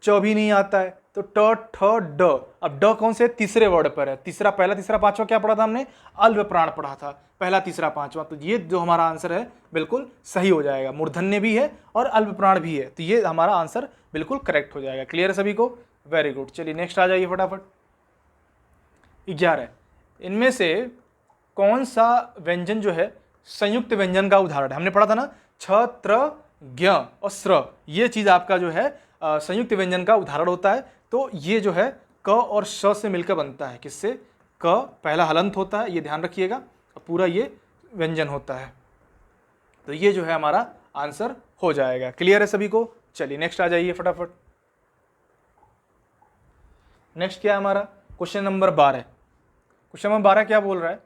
च भी नहीं आता है, तो ट ठ ड। अब ड कौन से तीसरे वर्ड पर है, तीसरा, पहला तीसरा पांचवा क्या पढ़ा था हमने, अल्प प्राण पढ़ा था, पहला तीसरा पांचवा। तो ये जो हमारा आंसर है बिल्कुल सही हो जाएगा, मूर्धन्य भी है और अल्प प्राण भी है, तो ये हमारा आंसर बिल्कुल करेक्ट हो जाएगा। क्लियर है सभी को, वेरी गुड। चलिए नेक्स्ट आ जाइए फटाफट। 11, इनमें से कौन सा व्यंजन जो है संयुक्त व्यंजन का उदाहरण है। हमने पढ़ा था ना, छ त्र ज्ञ और स्र, ये चीज आपका जो है संयुक्त व्यंजन का उदाहरण होता है। तो ये जो है क और श से मिलकर बनता है, किससे, क पहला हलंत होता है, ये ध्यान रखिएगा, पूरा ये व्यंजन होता है। तो ये जो है हमारा आंसर हो जाएगा। क्लियर है सभी को। चलिए नेक्स्ट आ जाइए फटाफट। नेक्स्ट क्या है हमारा, क्वेश्चन नंबर 12। क्वेश्चन नंबर 12 क्या बोल रहा है,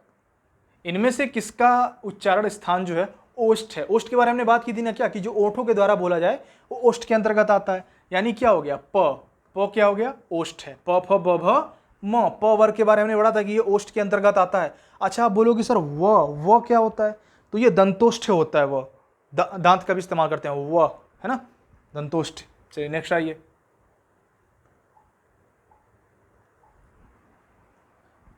इनमें से किसका उच्चारण स्थान जो है ओष्ठ है। ओष्ठ के बारे में हमने बात की थी ना क्या, कि जो ओठों के द्वारा बोला जाए वो ओष्ठ के अंतर्गत आता है। यानी क्या हो गया, प क्या हो गया, ओष्ठ है, प फ ब भ म, प वर्ग के बारे में पढ़ा था कि ये ओष्ठ के अंतर्गत आता है। अच्छा आप बोलोगे सर व क्या होता है, तो ये दंतोष्ठ होता है, व दांत का भी इस्तेमाल करते हैं, व है ना, दंतोष्ठ। चलिए नेक्स्ट आइए।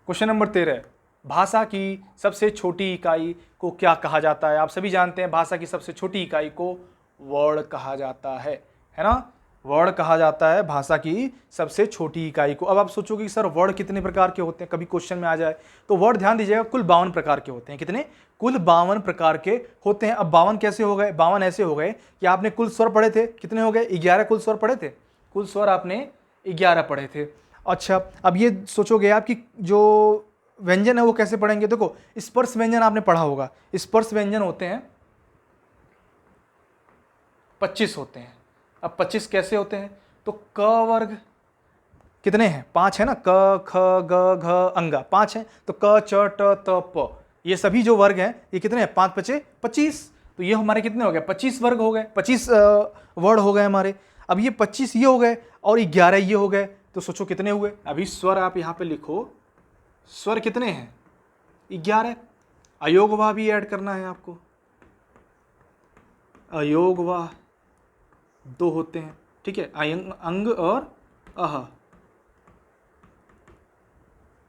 क्वेश्चन नंबर 13, भाषा की सबसे छोटी इकाई को क्या कहा जाता है। आप सभी जानते हैं भाषा की सबसे छोटी इकाई को वर्ण कहा जाता है ना। वर्ड कहा जाता है भाषा की सबसे छोटी इकाई को। अब आप सोचोगे कि सर वर्ड कितने प्रकार के होते हैं, कभी क्वेश्चन में आ जाए तो वर्ड ध्यान दीजिएगा, कुल 52 प्रकार के होते हैं। कितने? कुल 52 प्रकार के होते हैं। अब 52 कैसे हो गए? 52 ऐसे हो गए कि आपने कुल स्वर पढ़े थे, कितने हो गए? 11 कुल स्वर पढ़े थे, कुल स्वर आपने 11 पढ़े थे। अच्छा, अब ये सोचोगे आप कि जो व्यंजन है वो कैसे पढ़ेंगे? देखो स्पर्श व्यंजन आपने पढ़ा होगा, स्पर्श व्यंजन होते हैं 25 होते हैं। अब 25 कैसे होते हैं? तो क वर्ग कितने हैं? 5 है ना, क ख ग घ अंगा 5 है, तो क च ट त प, ये सभी जो वर्ग हैं ये कितने हैं? 5 5 25, तो ये हमारे कितने हो गए? 25 वर्ग हो गए, 25 वर्ड हो गए हमारे। अब ये 25 ये हो गए और 11 ये हो गए, तो सोचो कितने हुए? अभी स्वर आप यहाँ पे लिखो, स्वर कितने हैं? 11। अयोगवाह भी ऐड करना है आपको, अयोगवाह 2 होते हैं, ठीक है, अंग और अह,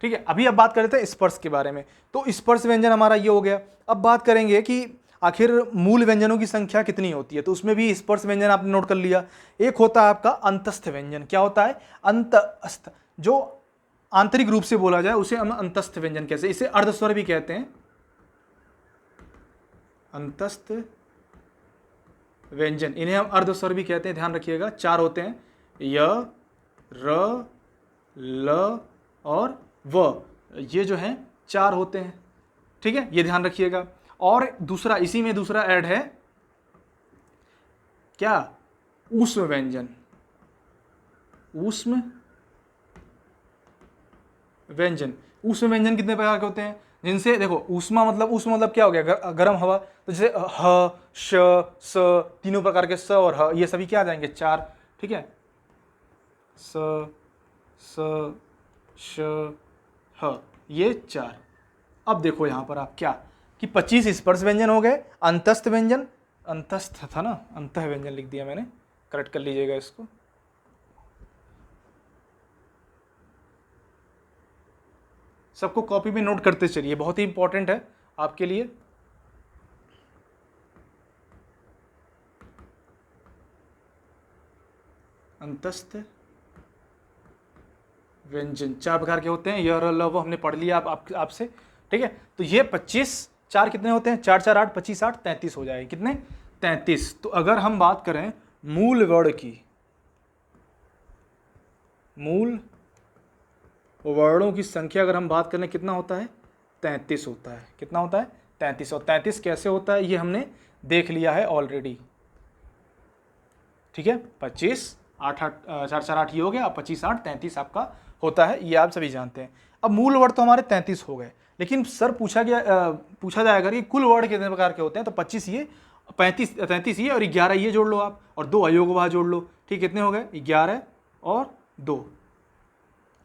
ठीक है। अभी अब बात कर लेते हैं स्पर्श के बारे में। तो स्पर्श व्यंजन हमारा ये हो गया। अब बात करेंगे कि आखिर मूल व्यंजनों की संख्या कितनी होती है, तो उसमें भी स्पर्श व्यंजन आपने नोट कर लिया। एक होता है आपका अंतस्थ व्यंजन। क्या होता है? अंतस्थ, जो आंतरिक रूप से बोला जाए उसे हम अंतस्थ व्यंजन कैसे, इसे अर्धस्वर भी कहते हैं, अंतस्थ व्यंजन, इन्हें हम अर्धस्वर भी कहते हैं। ध्यान रखिएगा 4 होते हैं, य, र, ल और व, ये जो हैं 4 होते हैं, ठीक है, ये ध्यान रखिएगा। और दूसरा, इसी में दूसरा ऐड है क्या? ऊष्म व्यंजन, ऊष्म व्यंजन। ऊष्म व्यंजन कितने प्रकार के होते हैं? जिनसे देखो ऊष्मा मतलब, ऊष्मा मतलब क्या हो गया? गर्म हवा, तो जैसे ह, श, स, तीनों प्रकार के स और ह, ये सभी क्या आ जाएंगे? 4, ठीक है, स, स, श, ह, ये 4। अब देखो यहां पर आप क्या कि 25 स्पर्श व्यंजन हो गए, अंतस्थ व्यंजन, अंतस्थ था ना, अंतः व्यंजन लिख दिया मैंने, करेक्ट कर लीजिएगा इसको। सबको कॉपी में नोट करते चलिए, बहुत ही इंपॉर्टेंट है आपके लिए। अंतस्थ व्यंजन 4 प्रकार के होते हैं, य, र, ल, व हमने पढ़ लिया आपसे, ठीक है। तो ये 25, 4 कितने होते हैं? 4 4 8, 25 8, 33 हो जाएगी। कितने? 33। तो अगर हम बात करें मूल वर्ण की, मूल वर्णों की संख्या अगर हम बात करें कितना होता है? 33 होता है। कितना होता है? 33। और 33 कैसे होता है ये हमने देख लिया है ऑलरेडी, ठीक है। 25 8 8 4 4 8 ये हो गया, 25 8 33 आपका होता है, ये आप सभी जानते हैं। अब मूल वर्ड तो हमारे 33 हो गए, लेकिन सर पूछा जाएगा कि कुल वर्ड कितने प्रकार के होते हैं? तो 25 ये, 33 ये और 11 ये जोड़ लो आप, और 2 अयोगवाह जोड़ लो, ठीक। कितने हो गए? 11 और 2,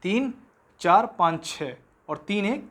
3 4 5 6 और 3 1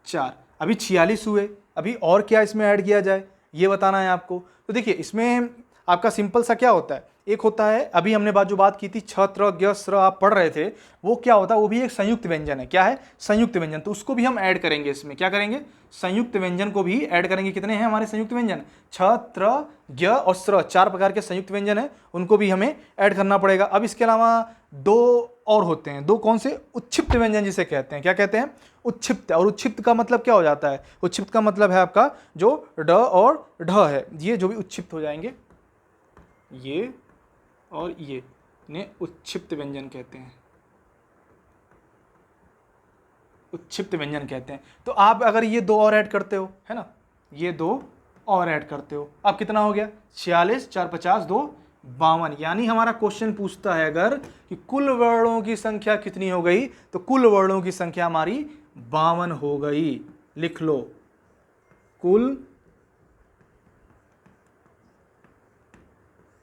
4, अभी 46 हुए। अभी और क्या इसमें ऐड किया जाए ये बताना है आपको। तो देखिए इसमें आपका सिंपल सा क्या होता है, एक होता है, अभी हमने जो बात की थी छत्र ज्ञ स्र आप पढ़ रहे थे, वो क्या होता है? वो भी एक संयुक्त व्यंजन है। क्या है? संयुक्त व्यंजन। तो उसको भी हम ऐड करेंगे इसमें। क्या करेंगे? संयुक्त व्यंजन को भी ऐड करेंगे। कितने हैं हमारे संयुक्त व्यंजन? छत्र ज्ञ और स्र, 4 प्रकार के संयुक्त व्यंजन है, उनको भी हमें ऐड करना पड़ेगा। अब इसके अलावा 2 और होते हैं, 2 कौन से? उच्छिप्त व्यंजन जिसे कहते हैं। क्या कहते हैं? उच्छिप्त। और उच्छिप्त का मतलब क्या हो जाता है? उच्छिप्त का मतलब है आपका जो ड और ढ है, ये जो भी उच्छिप्त हो जाएंगे, ये और ये, इन्हें उच्छिप्त व्यंजन कहते हैं, उच्छिप्त व्यंजन कहते हैं। तो आप अगर ये 2 और ऐड करते हो, है ना, ये 2 और ऐड करते हो, अब कितना हो गया? 46 4 50 2 52। यानी हमारा क्वेश्चन पूछता है अगर कि कुल वर्णों की संख्या कितनी हो गई, तो कुल वर्णों की संख्या हमारी 52 हो गई। लिख लो, कुल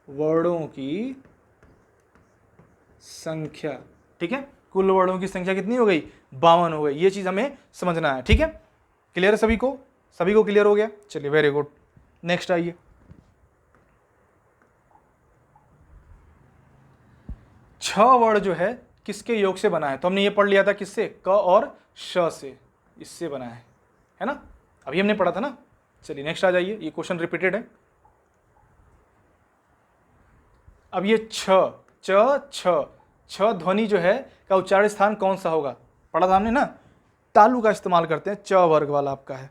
वर्णों की संख्या, ठीक है, कुल वर्णों की संख्या कितनी हो गई? 52 हो गई। ये चीज हमें समझना है, ठीक है। क्लियर है सभी को? सभी को क्लियर हो गया? चलिए वेरी गुड। नेक्स्ट आइए, छ वर्ण जो है किसके योग से बना है? तो हमने ये पढ़ लिया था, किससे? क और श से, इससे बना है ना, अभी हमने पढ़ा था ना। चलिए नेक्स्ट आ जाइए, ये क्वेश्चन रिपीटेड है। अब ये छ च छ, छ ध्वनि जो है का उच्चारण स्थान कौन सा होगा, पढ़ा था हमने ना, तालु का इस्तेमाल करते हैं, च वर्ग वाला आपका है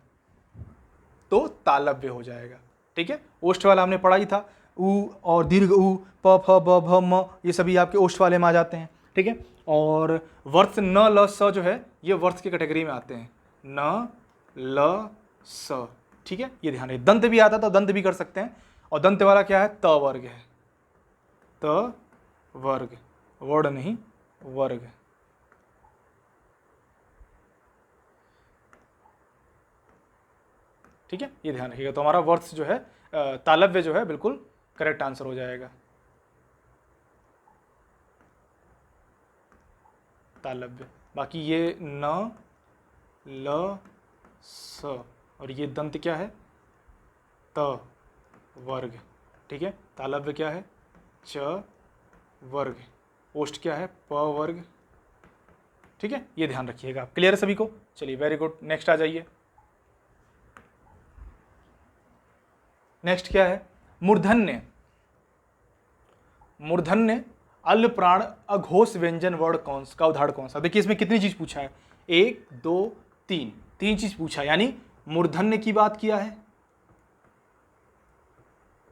तो तालव्य हो जाएगा। ठीक है, ओष्ठ वाला हमने पढ़ा ही था, उ और दीर्घ उ, प फ ब भ म, ये सभी आपके ओष्ठ वाले में आ जाते हैं। ठीक है, और वर्ष न ल स जो है ये वर्ष की कैटेगरी में आते हैं, न ल स। ठीक है, ये ध्यान है। दंत भी आता तो दंत भी कर सकते हैं, और दंत वाला क्या है, त वर्ग है, त वर्ग, वर्ड नहीं वर्ग। ठीक है, ये ध्यान रखिएगा। तो हमारा वर्ष जो है तालव्य जो है बिल्कुल करेक्ट आंसर हो जाएगा, तालव्य। बाकी ये न ल स, और ये दंत क्या है, त वर्ग। ठीक है, तालव्य क्या है, च वर्ग, ओष्ठ क्या है, प वर्ग। ठीक है, ये ध्यान रखिएगा। क्लियर है सभी को? चलिए वेरी गुड, नेक्स्ट आ जाइए। नेक्स्ट क्या है, मूर्धन्य। मूर्धन्य अल्प प्राण अघोष व्यंजन वर्ण कौन का उदाहरण कौन सा? देखिए इसमें कितनी चीज पूछा है, 1 2 3, 3 चीज पूछा है, यानी मूर्धन्य की बात किया है,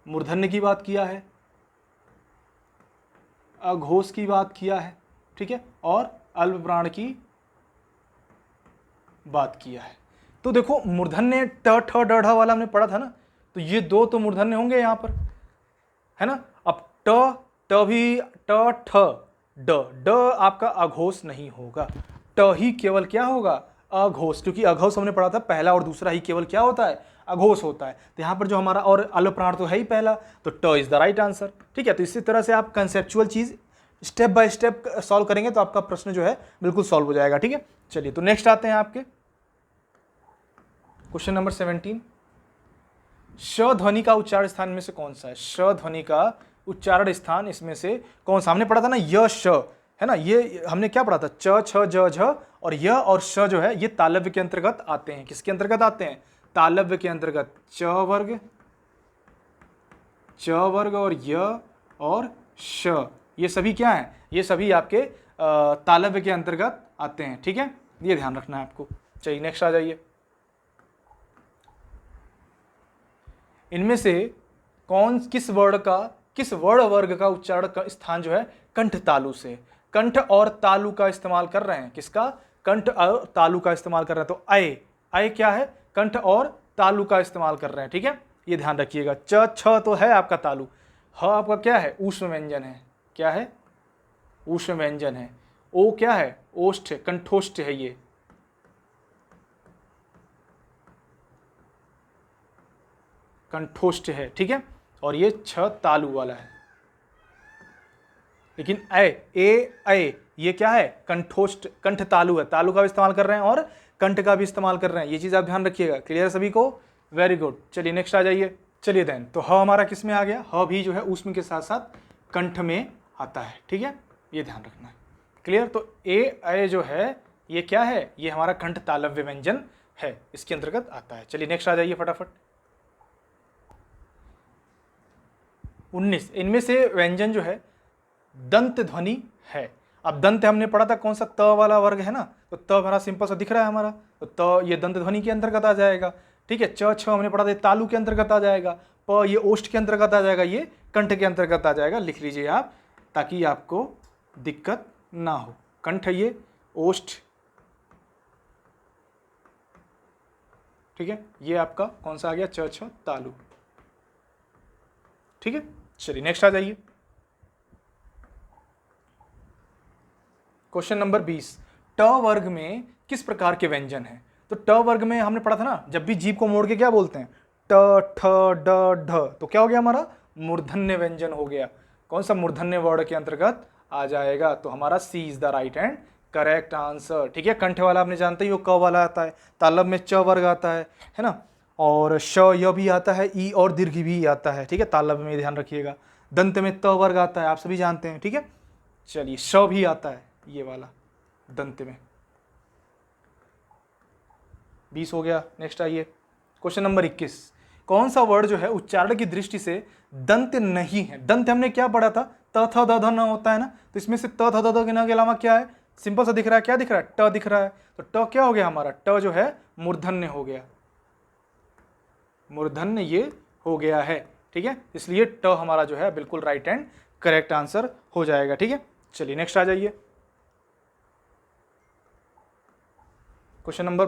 मूर्धन्य की बात किया है, अघोष की बात किया है, ठीक है, और अल्प प्राण की बात किया है। तो देखो मूर्धन्य ट ठ ड ढ वाला हमने पढ़ा था ना, तो ये दो तो मूर्धन्य होंगे यहां पर, है ना। अब ट भी ट ठ ड, ड आपका अघोष नहीं होगा, ट ही केवल क्या होगा, अघोष, क्योंकि अघोष हमने पढ़ा था पहला और दूसरा ही केवल क्या होता है, अघोष होता है। तो यहाँ पर जो हमारा और अल्प प्राण तो है ही पहला, तो ट इज द राइट आंसर। ठीक है, तो इसी तरह से आप कंसेप्चुअल चीज स्टेप बाय स्टेप सॉल्व करेंगे तो आपका प्रश्न जो है बिल्कुल सॉल्व हो जाएगा। ठीक है, चलिए तो नेक्स्ट आते हैं आपके क्वेश्चन नंबर 17। श ध्वनि का उच्चारण स्थान में से कौन सा है, श ध्वनि का उच्चारण स्थान इसमें से कौन सा? हमने पढ़ा था ना य श, है ना, ये हमने क्या पढ़ा था, च छ ज झ, और य और श जो है ये तालव्य के अंतर्गत आते हैं। किसके अंतर्गत आते हैं, तालव्य के अंतर्गत। च वर्ग, च वर्ग और य और श, ये सभी क्या है, ये सभी आपके तालव्य के अंतर्गत आते हैं। ठीक है, ये ध्यान रखना है आपको। चलिए नेक्स्ट आ जाइए। इनमें से किस वर्ण वर्ग का उच्चारण का स्थान जो है कंठ तालु से, कंठ और तालु का इस्तेमाल कर रहे हैं, किसका, कंठ और तालु का इस्तेमाल कर रहे हैं। तो अय क्या है, कंठ और तालु का इस्तेमाल कर रहे हैं। ठीक है, ये ध्यान रखिएगा। च छ तो है आपका तालु, ह आपका क्या है, ऊष्म व्यंजन है, क्या है, ऊष्म व्यंजन है। ओ क्या है, ओष्ठ है, कंठोष्ठ है, ये कंठोष्ठ है। ठीक है, और ये छ तालु वाला है। लेकिन ए ये क्या है, कंठोष्ठ, कंठ तालु है, तालु का भी इस्तेमाल कर रहे हैं और कंठ का भी इस्तेमाल कर रहे हैं, ये चीज आप ध्यान रखिएगा। क्लियर सभी को? Very good. चलिए नेक्स्ट आ जाइए। चलिए देन, तो ह हमारा किस में आ गया, ह भी जो है ऊष्म के साथ साथ कंठ में आता है। ठीक है, ये ध्यान रखना है। क्लियर? तो ए जो है ये क्या है, ये हमारा कंठ तालव्य व्यंजन है, इसके अंतर्गत आता है। चलिए नेक्स्ट आ जाइए फटाफट। 19, इनमें से व्यंजन जो है दंत ध्वनि है। अब दंत हमने पढ़ा था कौन सा, त वाला वर्ग है ना, तो त हमारा सिंपल सा दिख रहा है हमारा, तो त ये दंत ध्वनि के अंतर्गत आ जाएगा। ठीक है, च छ हमने पढ़ा था तालु के अंतर्गत आ जाएगा, प ये ओष्ठ के अंतर्गत आ जाएगा, ये कंठ के अंतर्गत आ जाएगा। लिख लीजिए आप ताकि आपको दिक्कत ना हो। कंठ ये, ओष्ठ, ठीक है, ये आपका कौन सा आ गया, च छ तालु। ठीक है, चलिए नेक्स्ट आ जाइए। क्वेश्चन नंबर 20, ट वर्ग में किस प्रकार के व्यंजन हैं? तो ट वर्ग में हमने पढ़ा था ना, जब भी जीभ को मोड़ के क्या बोलते हैं, ट ठ ड ढ, तो क्या हो गया हमारा, मूर्धन्य व्यंजन हो गया। कौन सा मूर्धन्य वर्ण के अंतर्गत आ जाएगा? तो हमारा C is the right and correct answer. ठीक है, कंठ वाला आपने जानते ही वो क वाला आता है, तालब में च वर्ग आता है ना, और श य भी आता है, ई और दीर्घ भी आता है। ठीक है, तालब में ध्यान रखिएगा। दंत में त वर्ग आता है, आप सभी जानते हैं। ठीक है, चलिए श भी आता है ये वाला दंत में। 20 हो गया। नेक्स्ट आइए क्वेश्चन नंबर 21, कौन सा वर्ड जो है उच्चारण की दृष्टि से दंत नहीं है। दंत हमने क्या पढ़ा था, त थ द ध न होता है ना, तो इसमें से त थ द ध के न के अलावा क्या है, सिंपल सा दिख रहा है, क्या दिख रहा है, ट दिख रहा है। तो ट क्या हो गया हमारा, ट जो है मूर्धन्य हो गया, मूर्धन्य ये हो गया है, ठीक है। इसलिए ट हमारा जो है बिल्कुल राइट एंड करेक्ट आंसर हो जाएगा, ठीक है। चलिए नेक्स्ट आ जाइए, क्वेश्चन नंबर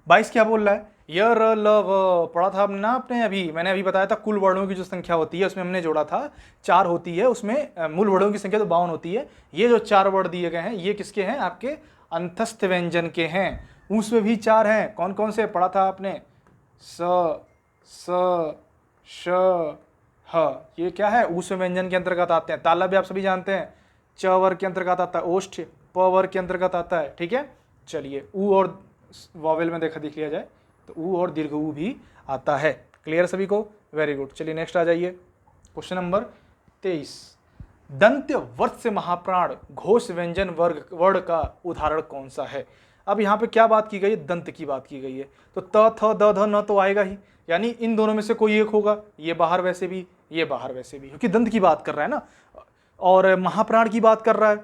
22 क्या बोल रहा है, य र ल व पढ़ा था हमने ना आपने अभी, मैंने अभी बताया था कुल वर्णों की जो संख्या होती है उसमें हमने जोड़ा था 4 होती है, उसमें मूल वर्णों की संख्या तो 52 होती है। ये जो 4 वर्ड दिए गए हैं ये किसके हैं, आपके अंतस्थ व्यंजन के हैं। उसमें भी 4 हैं, कौन कौन से पढ़ा था आपने, स स श ह, ये क्या है, ऊष्म व्यंजन के अंतर्गत आते हैं। तालव्य आप सभी जानते हैं च वर्ग के अंतर्गत आता है, ओष्ठ प वर्ग के अंतर्गत आता है, ठीक है। चलिए ऊ और वॉवेल में देख लिया जाए तो ऊ और दीर्घ ऊ भी आता है। क्लियर सभी को, वेरी गुड। चलिए नेक्स्ट आ जाइए, क्वेश्चन नंबर 23, दंत्य वर्त से महाप्राण घोष व्यंजन वर्ण का उदाहरण कौन सा है। अब यहाँ पे क्या बात की गई है, दंत की बात की गई है, तो त थ द ध न तो आएगा ही, यानी इन दोनों में से कोई एक होगा, ये बाहर वैसे भी, ये बाहर वैसे भी, क्योंकि दंत की बात कर रहा है ना और महाप्राण की बात कर रहा है।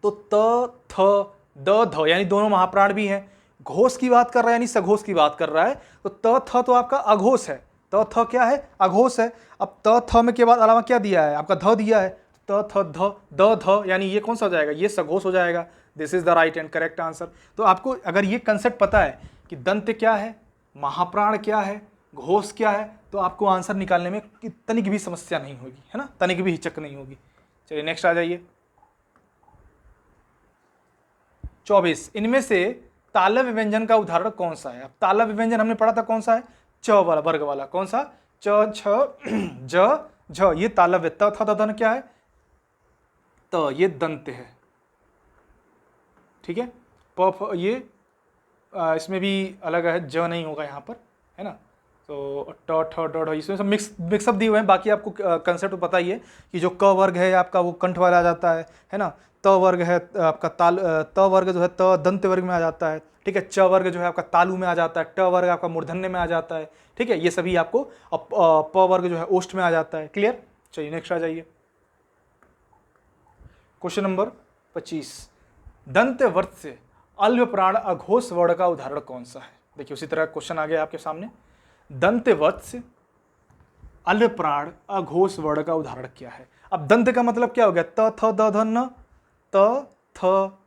तो त थ द ध यानी दोनों महाप्राण भी हैं। घोष की बात कर रहा है यानी सघोष की बात कर रहा है, तो त थ तो आपका अघोष है, त थ क्या है, अघोष है। अब त थ में के बाद अलावा क्या दिया है, आपका ध दिया है, त थ ध द ध यानी ये कौन सा हो जाएगा, ये सघोष हो जाएगा। This is the right and correct answer. तो आपको अगर ये कंसेप्ट पता है कि दंत क्या है, महाप्राण क्या है, घोष क्या है, तो आपको आंसर निकालने में तनिक भी समस्या नहीं होगी, है ना, तनिक भी हिचक नहीं होगी। चलिए नेक्स्ट आ जाइए, 24, इनमें से तालव्य व्यंजन का उदाहरण कौन सा है। अब तालव्य व्यंजन हमने पढ़ा था कौन सा है, च वाला वर्ग वाला, कौन सा, च छ ज झ, ये तालव्य। त थ द ध क्या है, त ये दंत है, ठीक है। प फ ये इसमें भी अलग है, ज नहीं होगा यहाँ पर, है ना। तो ट ठ ड ढ इसमें सब मिक्सअप दिए हुए हैं। बाकी आपको कंसेप्ट पता ही है कि जो क वर्ग है आपका वो कंठ वाला आ जाता है ना। त वर्ग है आपका त वर्ग जो है त दंत वर्ग में आ जाता है, ठीक है। च वर्ग जो है आपका तालु में आ जाता है, ट वर्ग आपका मूर्धन्य में आ जाता है, ठीक है। ये सभी आपको प वर्ग जो है ओष्ठ में आ जाता है। क्लियर। चलिए नेक्स्ट आ जाइए, क्वेश्चन नंबर 25, दंत वर्त से अल्प प्राण अघोष वर्ण का उदाहरण कौन सा है। देखिए उसी तरह क्वेश्चन आ गया आपके सामने, दंत वर्त से अल्प प्राण अघोष वर्ण का उदाहरण क्या है। अब दंत का मतलब क्या हो गया, त थ द ध न, त थ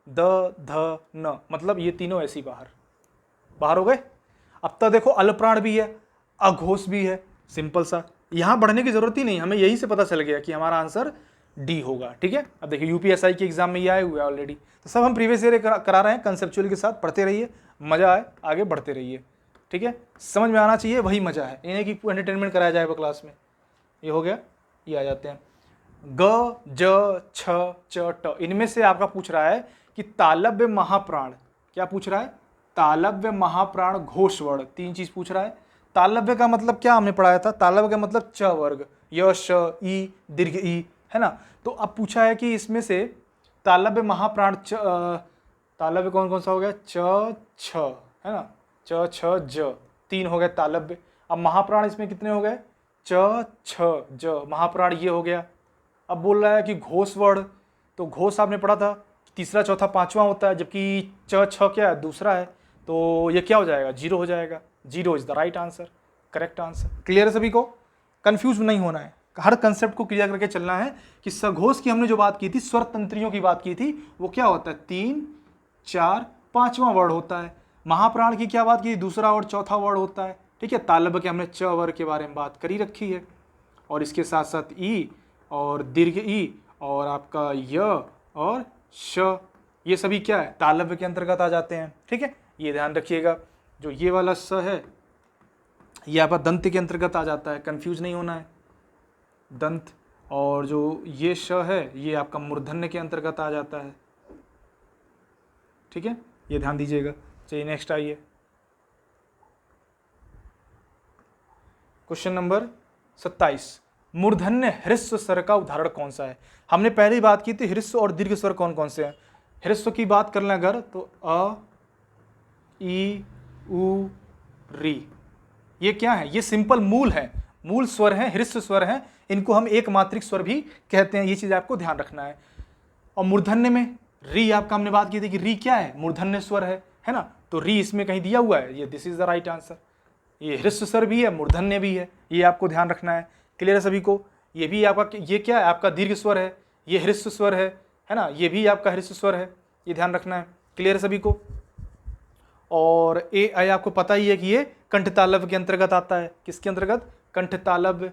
द ध न, मतलब ये तीनों ऐसी बाहर हो गए। अब तो देखो अल्पप्राण भी है, अघोष भी है, सिंपल सा, यहां बढ़ने की जरूरत ही नहीं, हमें यही से पता चल गया कि हमारा आंसर डी होगा, ठीक है। अब देखिए यूपीएसआई के एग्जाम में ये आए हुए ऑलरेडी, तो सब हम प्रीवियस ईयर करा रहे हैं, कंसेप्चुअल के साथ पढ़ते रहिए, मजा आए, आगे बढ़ते रहिए, ठीक है। समझ में आना चाहिए, वही मजा है, इन्हें की एंटरटेनमेंट कराया जाएगा क्लास में। ये हो गया, ये आ जाते हैं ग ज छ च ट, इनमें से आपका पूछ रहा है कि तालव्य महाप्राण, क्या पूछ रहा है, तालव्य महाप्राण घोष वर्ण, 3 चीज पूछ रहा है। तालव्य का मतलब क्या हमने पढ़ाया था, तालव्य का मतलब च वर्ग, य श ई दीर्घ ई, है ना। तो अब पूछा है कि इसमें से तालव्य महाप्राण तालव्य कौन कौन सा हो गया, च छ, है ना, च छ ज, 3 हो गए तालव्य। अब महाप्राण इसमें कितने हो गए, च छ ज, महाप्राण ये हो गया। अब बोल रहा है कि घोष वर्ण, तो घोष आपने पढ़ा था तीसरा चौथा पांचवा होता है, जबकि च छ क्या है, दूसरा है, तो ये क्या हो जाएगा, 0 हो जाएगा। 0 is the right answer, correct answer. Clear है सभी को, कंफ्यूज नहीं होना है, हर कंसेप्ट को क्लियर करके चलना है कि सघोष की हमने जो बात की थी, स्वर तंत्रियों की बात की थी, वो क्या होता है, 3 4 5वां वर्ड होता है। महाप्राण की क्या बात की, दूसरा और चौथा वर्ड होता है, ठीक है। तालव्य के हमने च वर्ग के बारे में बात करी रखी है, और इसके साथ साथ ई और दीर्घ ई और आपका य और श, ये सभी क्या है, तालव्य के अंतर्गत आ जाते हैं, ठीक है। ये ध्यान रखिएगा, जो ये वाला स है ये आपका दंत के अंतर्गत आ जाता है, कंफ्यूज नहीं होना है, दंत, और जो ये श है ये आपका मूर्धन्य के अंतर्गत आ जाता है, ठीक है, ये ध्यान दीजिएगा। चलिए नेक्स्ट आइए, क्वेश्चन नंबर 27, मूर्धन्य ह्रस्व स्वर का उदाहरण कौन सा है। हमने पहले ही बात की थी ह्रस्व और दीर्घ स्वर कौन कौन से हैं। ह्रस्व की बात कर लें अगर तो अ ई उ री, ये क्या है, ये सिंपल मूल है, मूल स्वर है, ह्रस्व स्वर है, इनको हम एक मात्रिक स्वर भी कहते हैं, ये चीज आपको ध्यान रखना है। और मूर्धन्य में री, आपका हमने बात की थी कि री क्या है, मूर्धन्य स्वर है ना, तो री इसमें कहीं दिया हुआ है, ये this is the right answer. ये ह्रस्व स्वर भी है, मूर्धन्य भी है, ये आपको ध्यान रखना है। क्लियर है सभी को? ये भी आपका, ये क्या है, आपका दीर्घ स्वर है, ये ह्रस्व स्वर है ना, ये भी आपका ह्रस्व स्वर है, ये ध्यान रखना है। क्लियर है सभी को? और ए आई आपको पता ही है कि ये कंठ तालव्य के अंतर्गत आता है। किसके अंतर्गत? कंठ तालव्य,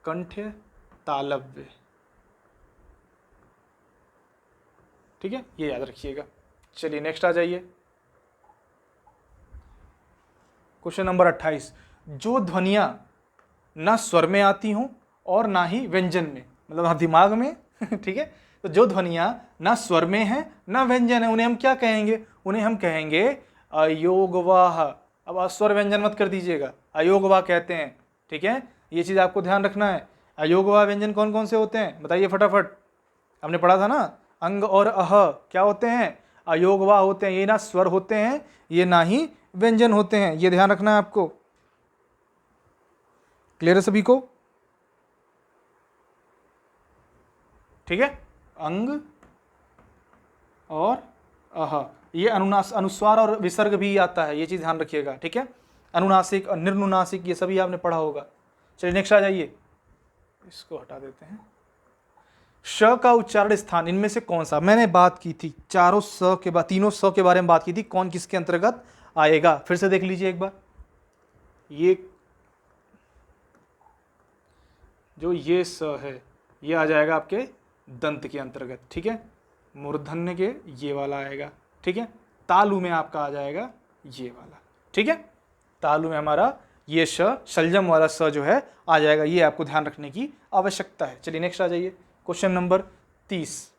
कंठ तालव्य, ठीक है, ये याद रखिएगा। चलिए नेक्स्ट आ जाइए, क्वेश्चन नंबर 28। जो ध्वनियां ना स्वर में आती हों और ना ही व्यंजन में, मतलब दिमाग में ठीक है, तो जो ध्वनियां ना स्वर में हैं ना व्यंजन है, उन्हें हम क्या कहेंगे? उन्हें हम कहेंगे अयोगवाह। अब स्वर व्यंजन मत कर दीजिएगा, अयोगवाह कहते हैं, ठीक है, ये चीज आपको ध्यान रखना है। अयोगवाह व्यंजन कौन कौन से होते हैं बताइए फटाफट, हमने पढ़ा था ना, अंग और अह क्या होते हैं? अयोगवाह होते हैं, ये ना स्वर होते हैं, ये ना ही व्यंजन होते हैं, ये ध्यान रखना है आपको। क्लियर है सभी को? ठीक है, अंग और अह, ये अनुस्वार और विसर्ग भी आता है, ये चीज ध्यान रखिएगा, ठीक है। अनुनासिक और निर्नुनासिक ये सभी आपने पढ़ा होगा। चलिए नेक्स्ट आ जाइए, इसको हटा देते हैं। श का उच्चारण स्थान इनमें से कौन सा? मैंने बात की थी चारों स के बाद, तीनों स के बारे में बात की थी, कौन किसके अंतर्गत आएगा, फिर से देख लीजिए एक बार। ये जो ये स है, ये आ जाएगा आपके दंत के अंतर्गत, ठीक है, मूर्धन्य के ये वाला आएगा, ठीक है। तालु में आपका आ जाएगा ये वाला, ठीक है, तालु में हमारा ये श, शलजम वाला स जो है आ जाएगा, ये आपको ध्यान रखने की आवश्यकता है। चलिए नेक्स्ट आ जाइए, क्वेश्चन नंबर 30।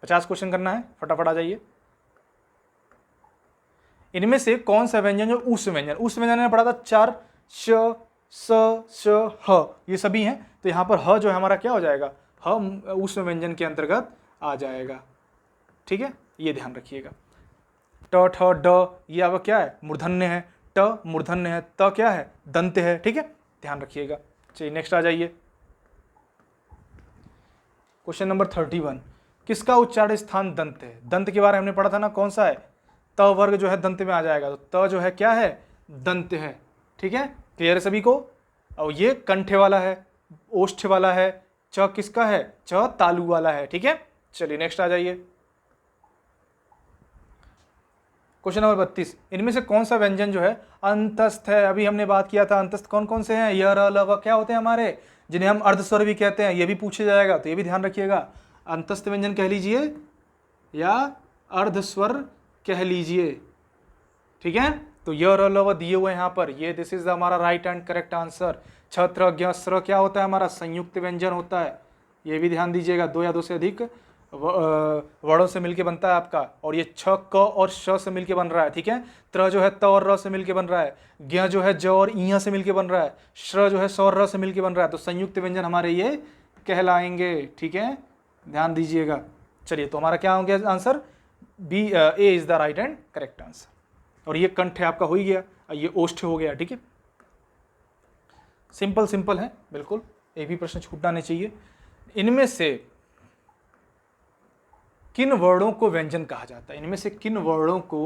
50 क्वेश्चन करना है, फटाफट आ जाइए। इनमें से कौन सा व्यंजन जो उस व्यंजन, उस व्यंजन ने पढ़ा था चार, श, स, श, ह, ये सभी हैं, तो यहाँ पर ह जो है हमारा क्या हो जाएगा? ह उस व्यंजन के अंतर्गत आ जाएगा, ठीक है, ये ध्यान रखिएगा। ट, ठ, ड ये आपका क्या है? मूर्धन्य है, ट मूर्धन्य है, त क्या है? दंत है, ठीक है, ध्यान रखिएगा। चलिए नेक्स्ट आ जाइए, क्वेश्चन नंबर 31। किसका उच्चारण स्थान दंत है? दंत के बारे में हमने पढ़ा था ना, कौन सा है? त वर्ग जो है दंत में आ जाएगा, तो त जो है क्या है? दंत है, ठीक है, क्लियर है सभी को? और ये कंठे वाला है, ओष्ठ वाला है, च किसका है? च तालु वाला है, ठीक है। चलिए नेक्स्ट आ जाइए, क्वेश्चन नंबर 32। इनमें से कौन सा व्यंजन जो है अंतस्थ है? अभी हमने बात किया था अंतस्थ कौन कौन से हैं, य, र, ल, व क्या होते हैं हमारे, जिन्हें हम अर्धस्वर भी कहते हैं, ये भी पूछा जाएगा, तो ये भी ध्यान रखिएगा। अंतस्थ व्यंजन कह लीजिए या अर्धस्वर कह लीजिए, ठीक है। तो य, र, ल, व दिए हुए यहाँ पर, ये दिस इज हमारा राइट एंड करेक्ट आंसर। छत्र ज्ञ स्र क्या होता है हमारा? संयुक्त व्यंजन होता है, ये भी ध्यान दीजिएगा, दो या दो से अधिक वर्णों से मिलके बनता है आपका, और ये छ, क और श से मिलके बन रहा है, ठीक है। त्र जो है त और र से मिलके बन रहा है, ज्ञ जो है ज और इ से मिलके बन रहा है, श्र जो है स और र से मिलके बन रहा है, तो संयुक्त व्यंजन हमारे ये कहलाएंगे, ठीक है, ध्यान दीजिएगा। चलिए तो हमारा क्या हो गया answer? B, A is the right and correct answer. और ये कंठ आपका हो ही गया, ये ओष्ठ हो गया, ठीक है। सिंपल सिंपल है बिल्कुल, एक भी प्रश्न छूटना नहीं चाहिए। इनमें से किन वर्णों को व्यंजन कहा जाता है? इनमें से किन वर्णों को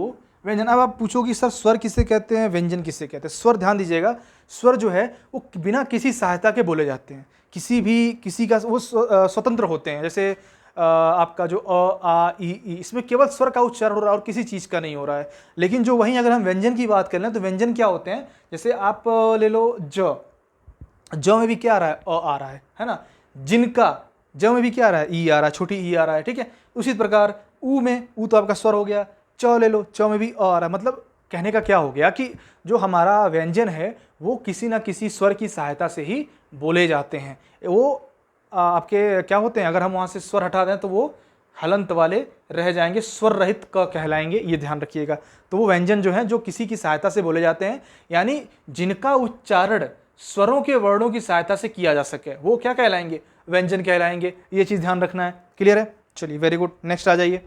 व्यंजन? अब आप पूछोगे सर स्वर किसे कहते हैं, व्यंजन किसे कहते हैं? स्वर ध्यान दीजिएगा, स्वर जो है वो बिना किसी सहायता के बोले जाते हैं, किसी का वो स्वतंत्र होते हैं। जैसे आपका जो अ, आ, ई, इसमें केवल स्वर का उच्चारण हो रहा है और किसी चीज का नहीं हो रहा है। लेकिन जो वहीं अगर हम व्यंजन की बात कर लें तो व्यंजन क्या होते हैं? जैसे आप ले लो ज में भी क्या आ रहा है? अ आ रहा है ना। जिनका ज में भी क्या आ रहा है? ई आ रहा है, छोटी ई आ रहा है, ठीक है। उसी प्रकार ऊ में, ऊ तो आपका स्वर हो गया, च ले लो, च में भी अ आ रहा है। मतलब कहने का क्या हो गया कि जो हमारा व्यंजन है वो किसी ना किसी स्वर की सहायता से ही बोले जाते हैं। वो आपके क्या होते हैं, अगर हम वहां से स्वर हटा दें तो वो हलंत वाले रह जाएंगे, स्वर रहित क कहलाएंगे, ये ध्यान रखिएगा। तो वो व्यंजन जो है जो किसी की सहायता से बोले जाते हैं, यानी जिनका उच्चारण स्वरों के वर्णों की सहायता से किया जा सके, वो क्या कहलाएंगे? व्यंजन कहलाएंगे। ये चीज ध्यान रखना है, क्लियर है? चलिए वेरी गुड, नेक्स्ट आ जाइए,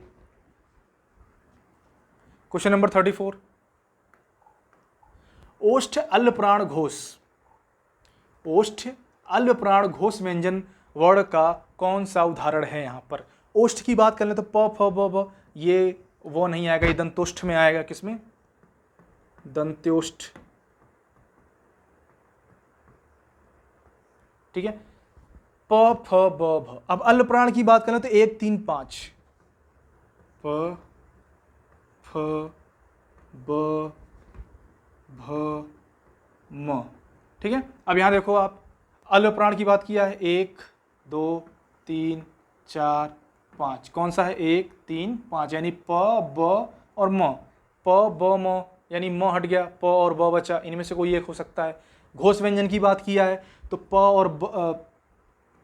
क्वेश्चन नंबर 34। ओष्ठ अल्पप्राण घोष, ओष्ठ अल्पप्राण घोष व्यंजन वर्ण का कौन सा उदाहरण है? यहाँ पर ओष्ठ की बात कर ले तो प फ ब ब, ये वो नहीं आएगा, ये दंतोष्ठ में आएगा। किसमें? दंत्योष्ठ। ठीक है, प फ ब भ। अब अल्पप्राण की बात करें तो 1 3 5, प फ ब भ म। ठीक है, अब यहां देखो आप अल्पप्राण की बात किया है, 1 2 3 4 5, कौन सा है? 1 3 5, यानी प ब और म। प ब म यानी म हट गया, प और ब बचा, इनमें से कोई एक हो सकता है। घोष व्यंजन की बात किया है तो प और ब,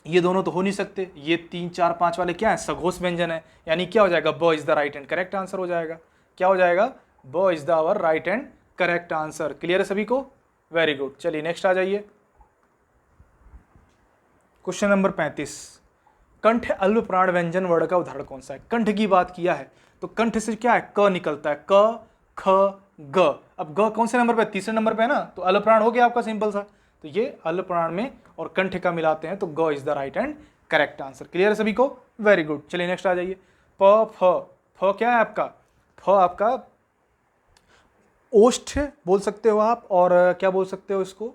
ये दोनों तो हो नहीं सकते, ये 3 4 5 वाले क्या है? सघोष व्यंजन है, यानी क्या हो जाएगा? ब is the right and correct answer हो जाएगा। क्या हो जाएगा? ब is the our right and correct answer. Clear है सभी को? Very good. चलिए नेक्स्ट आ जाइए, क्वेश्चन नंबर 35। कंठ अल्पप्राण व्यंजन वर्ण का उदाहरण कौन सा है? कंठ की बात किया है तो कंठ से क्या है? क निकलता है, क ख ग। अब ग कौन से नंबर पे? तीसरे नंबर पे है ना, तो अल्पप्राण हो गया आपका, सिंपल सा। तो ये अल्पप्राण में और कंठ का मिलाते हैं तो ग is the right and correct answer. Clear है सभी को? Very good. चलिए नेक्स्ट आ जाइए, प फ। फ क्या है आपका? फ आपका ओष्ठ बोल सकते हो आप, और क्या बोल सकते हो इसको?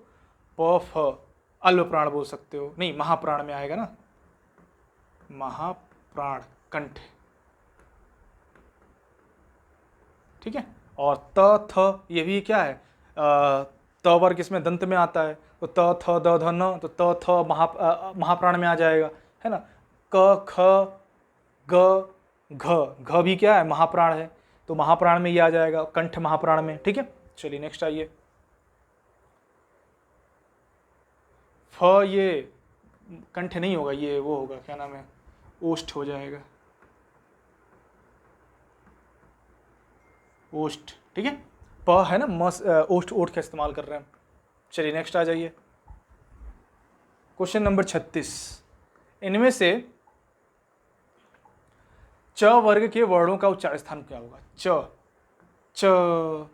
प फ अल्पप्राण बोल सकते हो, नहीं महाप्राण में आएगा ना, महाप्राण कंठ। ठीक है, और त थ ये भी क्या है? त वर्ग इसमें दंत में आता है, तो त थ द ध न, तो त थ महाप्राण में आ जाएगा, है ना। क ख ग घ, घ भी क्या है? महाप्राण है, तो महाप्राण में ये आ जाएगा, कंठ महाप्राण में। ठीक है, चलिए नेक्स्ट आइए। फ ये कंठ नहीं होगा, ये वो होगा, क्या नाम है? ओष्ठ हो जाएगा, ओष्ठ। ठीक है, प है ना, मस ओष्ठ ओठ का इस्तेमाल कर रहे हैं। चलिए नेक्स्ट आ जाइए, क्वेश्चन नंबर 36। इनमें से च वर्ग के वर्णों का उच्चारण स्थान क्या होगा? च, च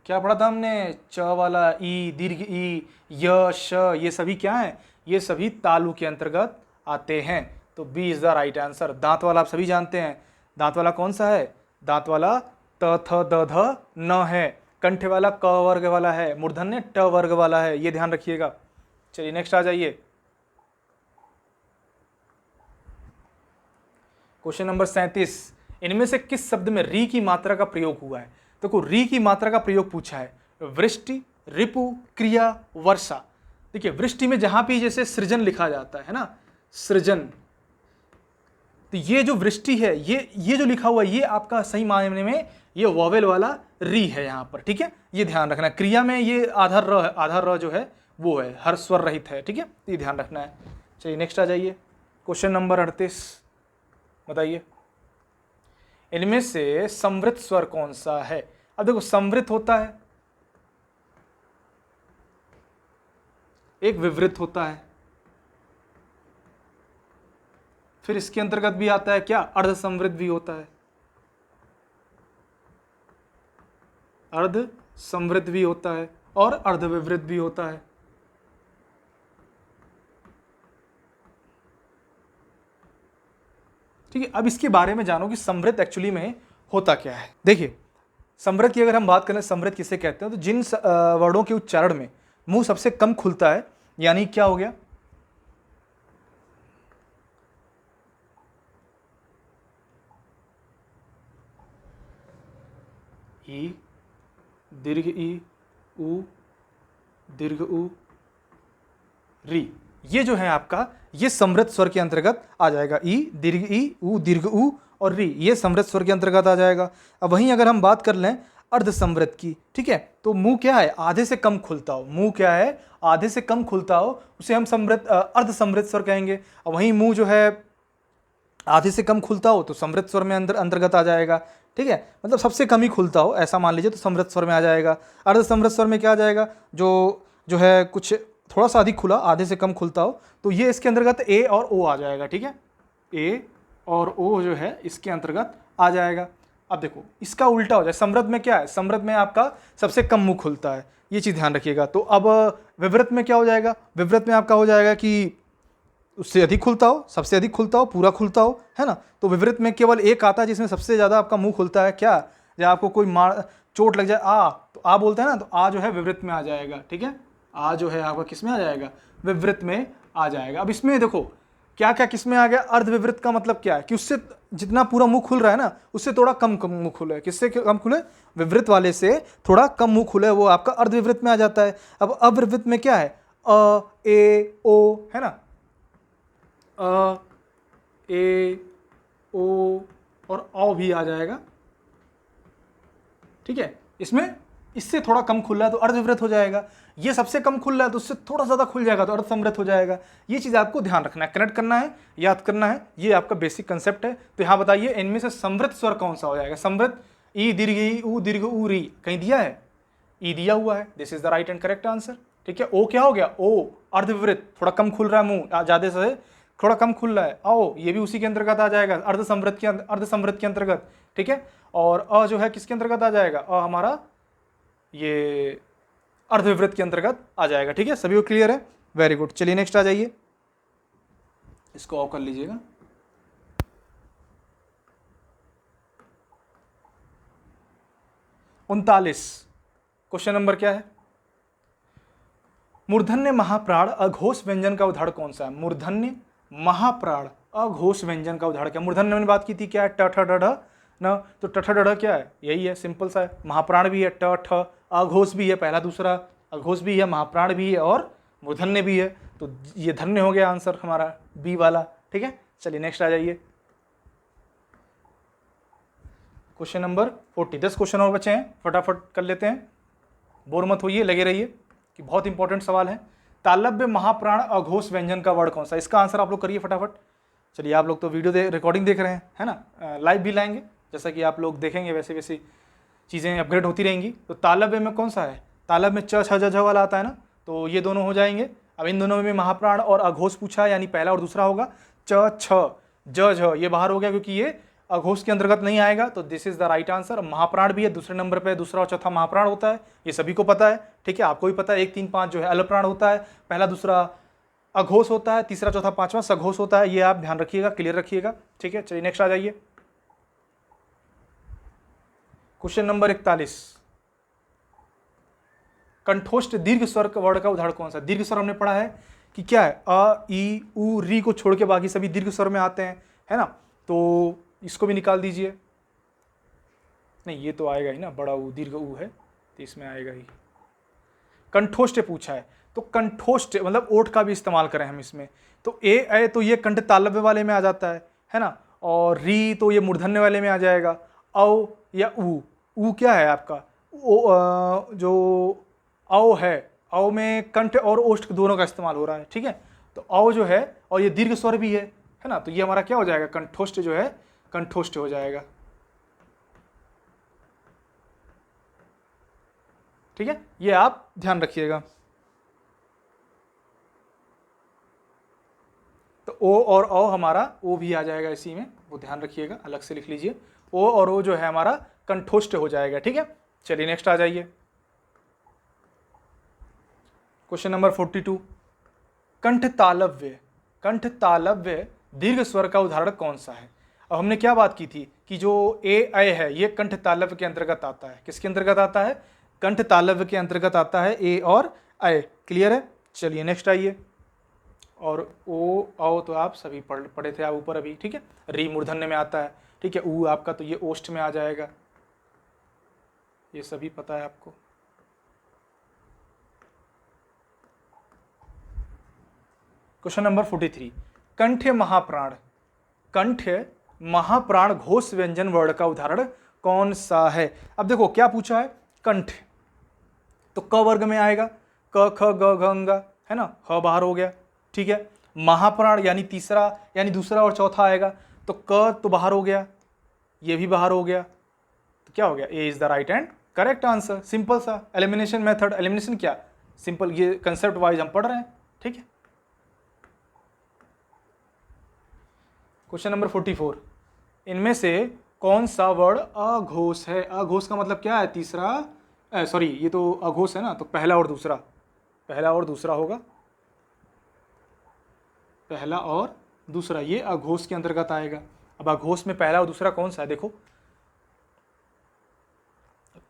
क्या पढ़ा था हमने? च वाला ई, दीर्घ ई, य, श, ये सभी क्या है? ये सभी तालु के अंतर्गत आते हैं, तो B is the right answer. दांत वाला आप सभी जानते हैं, दांत वाला कौन सा है? दांत वाला त थ द ध न है, कंठ वाला क वर्ग वाला है, मूर्धन्य ट वर्ग वाला है, ये ध्यान रखिएगा। चलिए नेक्स्ट आ जाइए, क्वेश्चन नंबर 37। इनमें से किस शब्द में री की मात्रा का प्रयोग हुआ है? देखो री की मात्रा का प्रयोग पूछा है, वृष्टि, रिपु, क्रिया, वर्षा। देखिए वृष्टि में जहां भी जैसे सृजन लिखा जाता है ना, सृजन, तो ये जो वृष्टि है, ये जो लिखा हुआ है, ये आपका सही मायने में ये वॉवेल वाला री है यहाँ पर। ठीक है, ये ध्यान रखना है। क्रिया में ये आधार र है, आधार र जो है वो है, हर स्वर रहित है। ठीक है, ये ध्यान रखना है। चलिए नेक्स्ट आ जाइए, क्वेश्चन नंबर 38। बताइए इनमें से समृद्ध स्वर कौन सा है? अब देखो समृद्ध होता है, एक विवृत होता है, फिर इसके अंतर्गत भी आता है क्या? अर्ध समृद्ध भी होता है, अर्ध समृद्ध भी होता है, और अर्ध विवृत भी होता है। ठीक है, अब इसके बारे में जानो कि समृद्ध एक्चुअली में होता क्या है। देखिए समृद्ध की अगर हम बात करें, समृद्ध किसे कहते हैं? तो जिन वर्णों के उच्चारण में मुंह सबसे कम खुलता है, यानी क्या हो गया? ई, दीर्घ ई, उ, दीर्घ उ, री, ये जो है आपका, ये समृद्ध स्वर के अंतर्गत आ जाएगा। ई, दीर्घ ई, उ, दीर्घ उ और री, ये समृद्ध स्वर के अंतर्गत आ जाएगा। अब वहीं अगर हम बात कर लें अर्ध समृद्ध की, ठीक है, तो मुंह क्या है? आधे से कम खुलता हो, मुंह क्या है? आधे से कम खुलता हो, उसे हम समृद्ध अर्ध समृद्ध स्वर कहेंगे। अब वहीं मुंह जो है आधे से कम खुलता हो तो समृद्ध स्वर में अंतर्गत आ जाएगा। ठीक है, मतलब सबसे कम ही खुलता हो ऐसा मान लीजिए, तो समृद्ध स्वर में आ जाएगा। अर्ध समृद्ध स्वर में क्या आ जाएगा? जो है कुछ थोड़ा सा अधिक खुला, आधे से कम खुलता हो, तो ये इसके अंतर्गत ए और ओ आ जाएगा। ठीक है, ए और ओ जो है इसके अंतर्गत आ जाएगा। अब देखो इसका उल्टा हो जाए, समृद्ध में क्या है, समृद्ध में आपका सबसे कम मुंह खुलता है, ये चीज ध्यान रखिएगा। तो अब विवृत में क्या हो जाएगा, विवृत में आपका हो जाएगा कि उससे अधिक खुलता हो, सबसे अधिक खुलता हो, पूरा खुलता हो, है ना। तो विवृत में केवल एक आता है जिसमें सबसे ज्यादा आपका मुंह खुलता है, क्या, जब आपको कोई मार चोट लग जाए, आ, तो आ बोलते हैं ना, तो आ जो है विवृत में आ जाएगा, ठीक है। आ जो है आपका किस में आ जाएगा, विवृत में आ जाएगा। अब इसमें देखो क्या क्या किस में आ गया, अर्धविवृत का मतलब क्या है कि उससे जितना पूरा मुंह खुल रहा है ना, उससे थोड़ा कम कम मुंह खुले, किससे कम खुले, विवृत वाले से थोड़ा कम मुंह खुले, वो आपका अर्धविवृत में आ जाता है। अब अविवृत में क्या है, अ, ए, ओ, है ना, अ, ए, ओ और औ भी आ जाएगा, ठीक है। इसमें इससे थोड़ा कम खुल रहा है तो अर्धविवृत हो जाएगा, ये सबसे कम खुल रहा है तो उससे थोड़ा ज्यादा खुल जाएगा तो अर्धसमृत हो जाएगा। ये चीज आपको ध्यान रखना है, कनेक्ट करना है, याद करना है, ये आपका बेसिक कंसेप्ट है। तो यहां बताइए इनमें से समृत स्वर कौन सा हो जाएगा, समृत, ई दीर्घ ई, ऊ दीर्घ ऊ, री, कहीं दिया है, ई दिया हुआ है, this is the right and correct answer, ठीक है। ओ क्या हो गया, ओ अर्धविवृत, थोड़ा कम खुल रहा है मुंह, ज्यादा से थोड़ा कम खुल रहा है, आओ ये भी उसी के अंतर्गत आ जाएगा, अर्धसमृत के अंतर्गत, ठीक है। और अ जो है किसके अंतर्गत आ जाएगा, अ हमारा ये अर्धविवृत के अंतर्गत आ जाएगा, ठीक है। सभी को क्लियर है, वेरी गुड। चलिए नेक्स्ट आ जाइए, इसको ऑफ कर लीजिएगा। उनतालीस क्वेश्चन नंबर क्या है, मूर्धन्य महाप्राण अघोष व्यंजन का उदाहरण कौन सा है, मूर्धन्य महाप्राण अघोष व्यंजन का उदाहरण क्या, मूर्धन्य में बात की थी क्या है, ट ठ ड ढ न, तो ट ठ ड ढ क्या है, यही है, सिंपल सा है। महाप्राण भी है, ट ठ, अघोष भी है, पहला दूसरा अघोष भी है, महाप्राण भी है और मूर्धन्य भी है, तो ये धन्य हो गया आंसर हमारा बी वाला, ठीक है। चलिए नेक्स्ट आ जाइए, क्वेश्चन नंबर 40, 10 क्वेश्चन और बचे हैं, फटाफट कर लेते हैं, बोर मत होइए, लगे रहिए कि बहुत इंपॉर्टेंट सवाल है। तालव्य महाप्राण अघोष व्यंजन का वर्ड कौन सा, इसका आंसर आप लोग करिए फटाफट। चलिए आप लोग तो वीडियो रिकॉर्डिंग देख रहे हैं, है ना, लाइव भी लाएंगे, जैसा कि आप लोग देखेंगे वैसे वैसे चीज़ें अपग्रेड होती रहेंगी। तो तालव्य में कौन सा है, तालव्य में च छ ज झ वाला आता है ना, तो ये दोनों हो जाएंगे। अब इन दोनों में महाप्राण और अघोष पूछा है, यानी पहला और दूसरा होगा, च छ ज झ ये बाहर हो गया क्योंकि ये अघोष के अंतर्गत नहीं आएगा, तो this is the right answer. महाप्राण भी है, दूसरे नंबर पे दूसरा और चौथा महाप्राण होता है, ये सभी को पता है, ठीक है, आपको भी पता है। 1 3 5 जो है अलप्राण होता है, पहला दूसरा अघोष होता है, तीसरा चौथा पांचवा सघोष होता है, ये आप ध्यान रखिएगा, क्लियर रखिएगा, ठीक है। चलिए नेक्स्ट आ जाइए, क्वेश्चन नंबर 41, कंठोष्ठ दीर्घ स्वर वर्ड का उदाहरण कौन सा, दीर्घ स्वर हमने पढ़ा है कि क्या है, अ ई उ री को छोड़ के बाकी सभी दीर्घ स्वर में आते हैं, है ना, तो इसको भी निकाल दीजिए, नहीं ये तो आएगा ही ना, बड़ा ऊ दीर्घ ऊ है तो इसमें आएगा ही। कंठोष्ठ पूछा है, तो कंठोष्ठ मतलब ओठ का भी इस्तेमाल करें हम इसमें, तो ए तो ये कंठ तालव्य वाले में आ जाता है ना, और री तो ये मूर्धन्य वाले में आ जाएगा, औ या ऊ क्या है आपका, जो औ है, औ में कंठ और ओष्ठ दोनों का इस्तेमाल हो रहा है, ठीक है। तो औ जो है और ये दीर्घ स्वर भी है ना, तो ये हमारा क्या हो जाएगा, कंठोष्ठ जो है कंठोष्ठ हो जाएगा, ठीक है, ये आप ध्यान रखिएगा। तो ओ और औ हमारा ओ भी आ जाएगा इसी में, वो ध्यान रखिएगा, अलग से लिख लीजिए, ओ और ओ जो है हमारा कंठोष्ठ हो जाएगा, ठीक है। चलिए नेक्स्ट आ जाइए, क्वेश्चन नंबर 42, कंठ तालव्य, कंठ तालव्य दीर्घ स्वर का उदाहरण कौन सा है। अब हमने क्या बात की थी कि जो ए अय है ये कंठ तालव्य के अंतर्गत आता है, किसके अंतर्गत आता है, कंठ तालव्य के अंतर्गत आता है ए और अय, क्लियर है। चलिए नेक्स्ट आइए, और ओ औ तो आप सभी पढ़े थे आप ऊपर अभी, ठीक है। री मूर्धन्य में आता है, ठीक है, ऊ आपका तो ये ओष्ठ में आ जाएगा, ये सभी पता है आपको। क्वेश्चन नंबर 43, कंठ महाप्राण, कंठ महाप्राण घोष व्यंजन वर्ण का उदाहरण कौन सा है। अब देखो क्या पूछा है, कंठ तो क वर्ग में आएगा, क ख ग घ अंगा, है ना, ह बाहर हो गया, ठीक है। महाप्राण यानी तीसरा, यानी दूसरा और चौथा आएगा, तो क तो बाहर हो गया, ये भी बाहर हो गया, तो क्या हो गया, A is the right and correct answer. Simple सा एलिमिनेशन मेथड, एलिमिनेशन क्या सिंपल, ये कंसेप्ट वाइज हम पढ़ रहे हैं, ठीक है। क्वेश्चन नंबर 44, इनमें से कौन सा वर्ड अघोष है? अघोष का मतलब क्या है? तीसरा, सॉरी ये तो अघोष है ना, तो पहला और दूसरा, पहला और दूसरा होगा, पहला और दूसरा, ये अघोष के अंतर्गत आएगा। अब अघोष में पहला और दूसरा कौन सा है? देखो,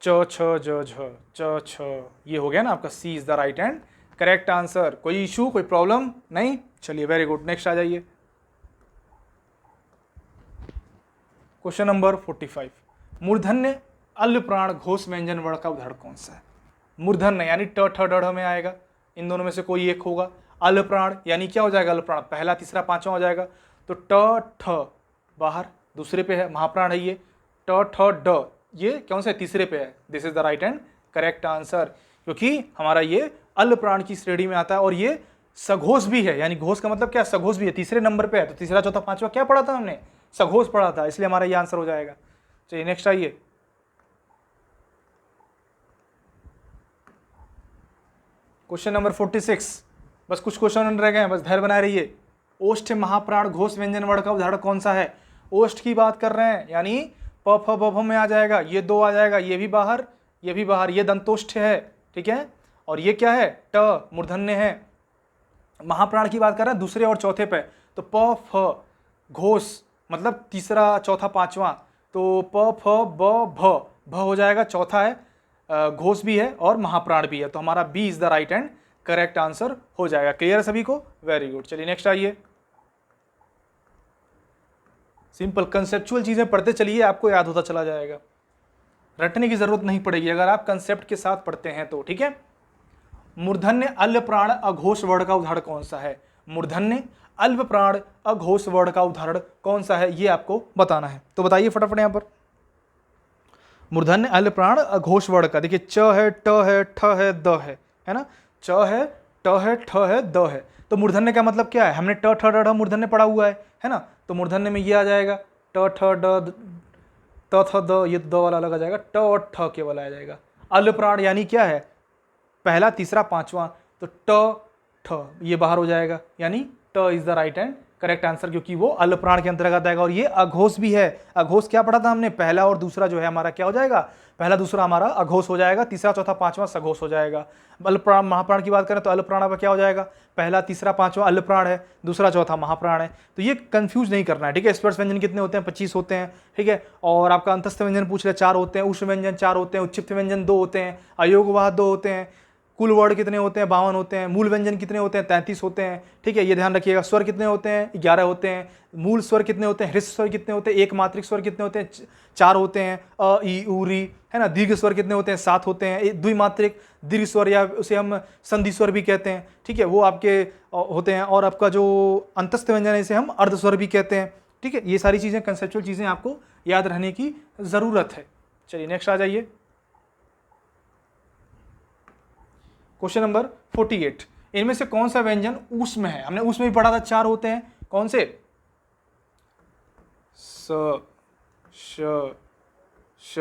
च छ ज झ च छ, ये हो गया ना आपका। C is the right and correct answer. कोई इशू, कोई प्रॉब्लम नहीं? चलिए वेरी गुड, नेक्स्ट आ जाइए। क्वेश्चन नंबर 45, मूर्धन्य अल्पप्राण घोष व्यंजन वर्ण का उदाहरण कौन सा है? मूर्धन्य यानी ट ठ ड ढ में आएगा, इन दोनों में से कोई एक होगा। अल्पप्राण यानी क्या हो जाएगा? अल्पप्राण पहला तीसरा पांचवा हो जाएगा, तो ट ठ बाहर दूसरे पे है, महाप्राण है ये। ट ठ ड ये कौन सा? तीसरे पे है। This is the right and correct answer, क्योंकि हमारा ये अल्पप्राण की श्रेणी में आता है और ये सघोष भी है, यानी घोष का मतलब क्या? सघोष भी है, तीसरे नंबर पे है। तो तीसरा चौथा पांचवा क्या पढ़ा था हमने? सघोष पढ़ा था, इसलिए हमारा ये आंसर हो जाएगा। चलिए नेक्स्ट आइए। क्वेश्चन नंबर 46, बस कुछ क्वेश्चन रह गए हैं, बस धैर्य बनाए रहिए। ओष्ठ महाप्राण घोष व्यंजन वर्ण का उदाहरण कौन सा है? ओष्ठ की बात कर रहे हैं, यानी प फ ब भ में आ जाएगा, ये दो आ जाएगा, ये भी बाहर, ये भी बाहर, ये दंतोष्ठ है, ठीक है। और ये क्या है? ट मूर्धन्य है। महाप्राण की बात कर रहे हैं दूसरे और चौथे पे, तो प फ घोष मतलब तीसरा चौथा पांचवा, तो प फ ब भ, भ हो जाएगा, चौथा है, घोष भी है और महाप्राण भी है, तो हमारा B is the right and correct answer हो जाएगा। क्लियर है सभी को? Very good. चलिए नेक्स्ट आइए। सिंपल कंसेप्चुअल चीजें पढ़ते चलिए, आपको याद होता चला जाएगा, रटने की जरूरत नहीं पड़ेगी अगर आप कंसेप्ट के साथ पढ़ते हैं तो, ठीक है। मूर्धन्य अल्पप्राण अघोष वर्ण का उदाहरण कौन सा है? मूर्धन्य अल्पप्राण अघोष वर्ण का उदाहरण कौन सा है, ये आपको बताना है। तो बताइए फटाफट यहां पर। मूर्धन्य अल्पप्राण अघोष वर्ण का, देखिए च है, ट है, ठ है, द है ना। च है, ट है, ठ है, द है। तो मूर्धन्य का मतलब क्या है? हमने ट ठ ड ढ मूर्धन्य पढ़ा हुआ है ना। तो मूर्धन्य में ये आ जाएगा, ट ठ ड त थ द, ये द वाला अलग आ जाएगा, ट और ठ केवल आ जाएगा। अल्पप्राण यानी क्या है? पहला तीसरा पांचवा, तो ट ठ ये बाहर हो जाएगा, यानी ट is the right and correct answer, क्योंकि वो अल्पप्राण के अंतर्गत आएगा। और ये अघोष भी है। अघोष क्या पढ़ा था हमने? पहला और दूसरा जो है हमारा क्या हो जाएगा? पहला दूसरा हमारा अघोष हो जाएगा, तीसरा चौथा पांचवा सघोष हो जाएगा। अल्पप्राण महाप्राण की बात करें तो अल्पप्राण का क्या हो जाएगा? पहला तीसरा पांचवा अल्पप्राण है, दूसरा चौथा महाप्राण है। तो ये कंफ्यूज नहीं करना है, ठीक है। स्पर्श व्यंजन कितने होते हैं? 25 होते हैं, ठीक है। और आपका अंतस्थ व्यंजन पूछ रहे 4 होते हैं, उष्ण व्यंजन 4 होते हैं, उच्छिष्ट व्यंजन 2 होते हैं, अयोगवाह 2 होते हैं, कुल वर्ण कितने होते हैं? 52 होते हैं। मूल व्यंजन कितने होते हैं? 33 होते हैं, ठीक है, ये ध्यान रखिएगा। स्वर कितने होते हैं? 11 होते हैं। मूल स्वर कितने होते हैं? ह्रस्व स्वर कितने होते हैं? एक मात्रिक स्वर कितने होते हैं? 4 होते हैं, अ ई उ री, है ना। दीर्घ स्वर कितने होते हैं? 7 होते हैं। द्विमात्रिक दीर्घ स्वर या उसे हम संधि स्वर भी कहते हैं, ठीक है, वो आपके होते हैं। और आपका जो अंतस्थ व्यंजन है इसे हम अर्ध स्वर भी कहते हैं, ठीक है। ये सारी चीजें कंसेप्चुअल चीजें आपको याद रहने की जरूरत है। चलिए नेक्स्ट आ जाइए। क्वेश्चन नंबर 48, इनमें से कौन सा व्यंजन ऊष्म है? हमने ऊष्म भी पढ़ा था, 4 होते हैं, कौन से? स, श, श,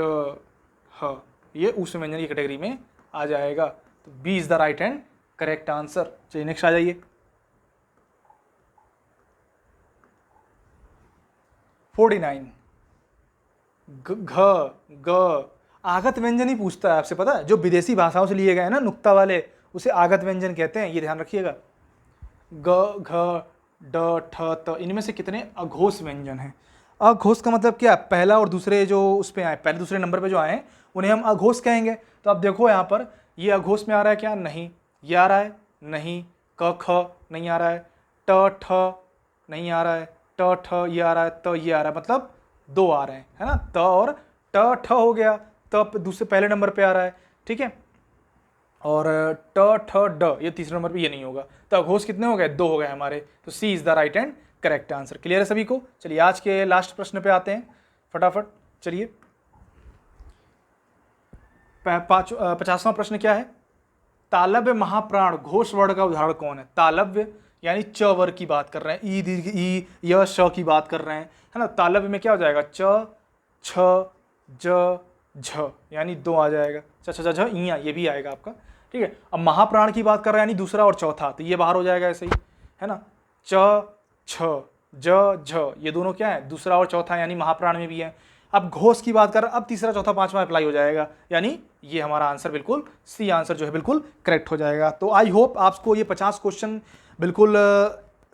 ह, ये ऊष्म व्यंजन की कैटेगरी में आ जाएगा। तो B is the right and correct answer. चलिए नेक्स्ट आ जाइए। 49, घ, ग, आगत व्यंजन ही पूछता है आपसे, पता है, जो विदेशी भाषाओं से लिए गए हैं ना नुक्ता वाले, उसे आगत व्यंजन कहते हैं, ये ध्यान रखिएगा। ग, घ, ड, ठ, त, इनमें से कितने अघोष व्यंजन हैं? अघोष का मतलब क्या? पहला और दूसरे जो उस पे आए, पहले दूसरे नंबर पे जो आए उन्हें हम अघोष कहेंगे। तो अब देखो यहाँ पर ये अघोष में आ रहा है क्या? नहीं। ये आ रहा है? नहीं। क, ख नहीं आ रहा है, ट, ठ नहीं आ रहा है, ट, ठ ये आ रहा है, त ये आ रहा है, मतलब 2 आ रहे हैं, है ना। त और ट, ठ हो गया, त दूसरे पहले नंबर पे आ रहा है, ठीक है। और ट, ठ, ड ये तीसरे नंबर पे, ये नहीं होगा। तो अघोष कितने हो गए? 2 हो गए हमारे। तो C is the right and correct answer. Clear है सभी को? चलिए आज के लास्ट प्रश्न पे आते हैं फटाफट। चलिए 50वां प्रश्न क्या है? तालव्य महाप्राण घोष वर्ण का उदाहरण कौन है? तालव्य यानी च वर्ग की बात कर रहे हैं, ई दीर्घ ई, य श की बात कर रहे हैं, है ना। तालव्य में क्या हो जाएगा? च, छ, ज, झ, यानी 2 आ जाएगा। छ, छ, झ, इया, ये भी आएगा आपका, ठीक है। अब महाप्राण की बात कर रहे हैं, यानी दूसरा और चौथा, तो ये बाहर हो जाएगा ऐसे ही, है ना। च, छ, ज, झ, ये दोनों क्या है? दूसरा और चौथा, यानी महाप्राण में भी है। अब घोष की बात कर, अब तीसरा चौथा पांचवा अप्लाई हो जाएगा, यानी ये हमारा आंसर बिल्कुल सी आंसर जो है बिल्कुल करेक्ट हो जाएगा। तो आई होप आपको ये 50 क्वेश्चन बिल्कुल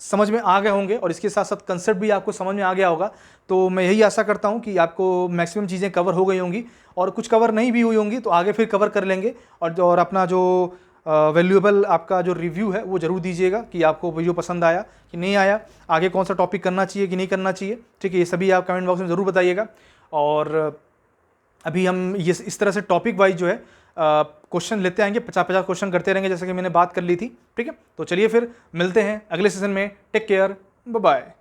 समझ में आ गए होंगे और इसके साथ साथ कंसेप्ट भी आपको समझ में आ गया होगा। तो मैं यही आशा करता हूँ कि आपको मैक्सिमम चीज़ें कवर हो गई होंगी, और कुछ कवर नहीं भी हुई होंगी तो आगे फिर कवर कर लेंगे। और अपना जो वैल्यूएबल आपका जो रिव्यू है वो जरूर दीजिएगा कि आपको वीडियो पसंद आया कि नहीं आया, आगे कौन सा टॉपिक करना चाहिए कि नहीं करना चाहिए। ठीक है, ये सभी आप कमेंट बॉक्स में ज़रूर बताइएगा। और अभी हम ये इस तरह से टॉपिक वाइज जो है क्वेश्चन लेते आएंगे, 50-50 क्वेश्चन करते रहेंगे जैसे कि मैंने बात कर ली थी। ठीक है, तो चलिए फिर मिलते हैं अगले सेशन में। Take care, bye bye.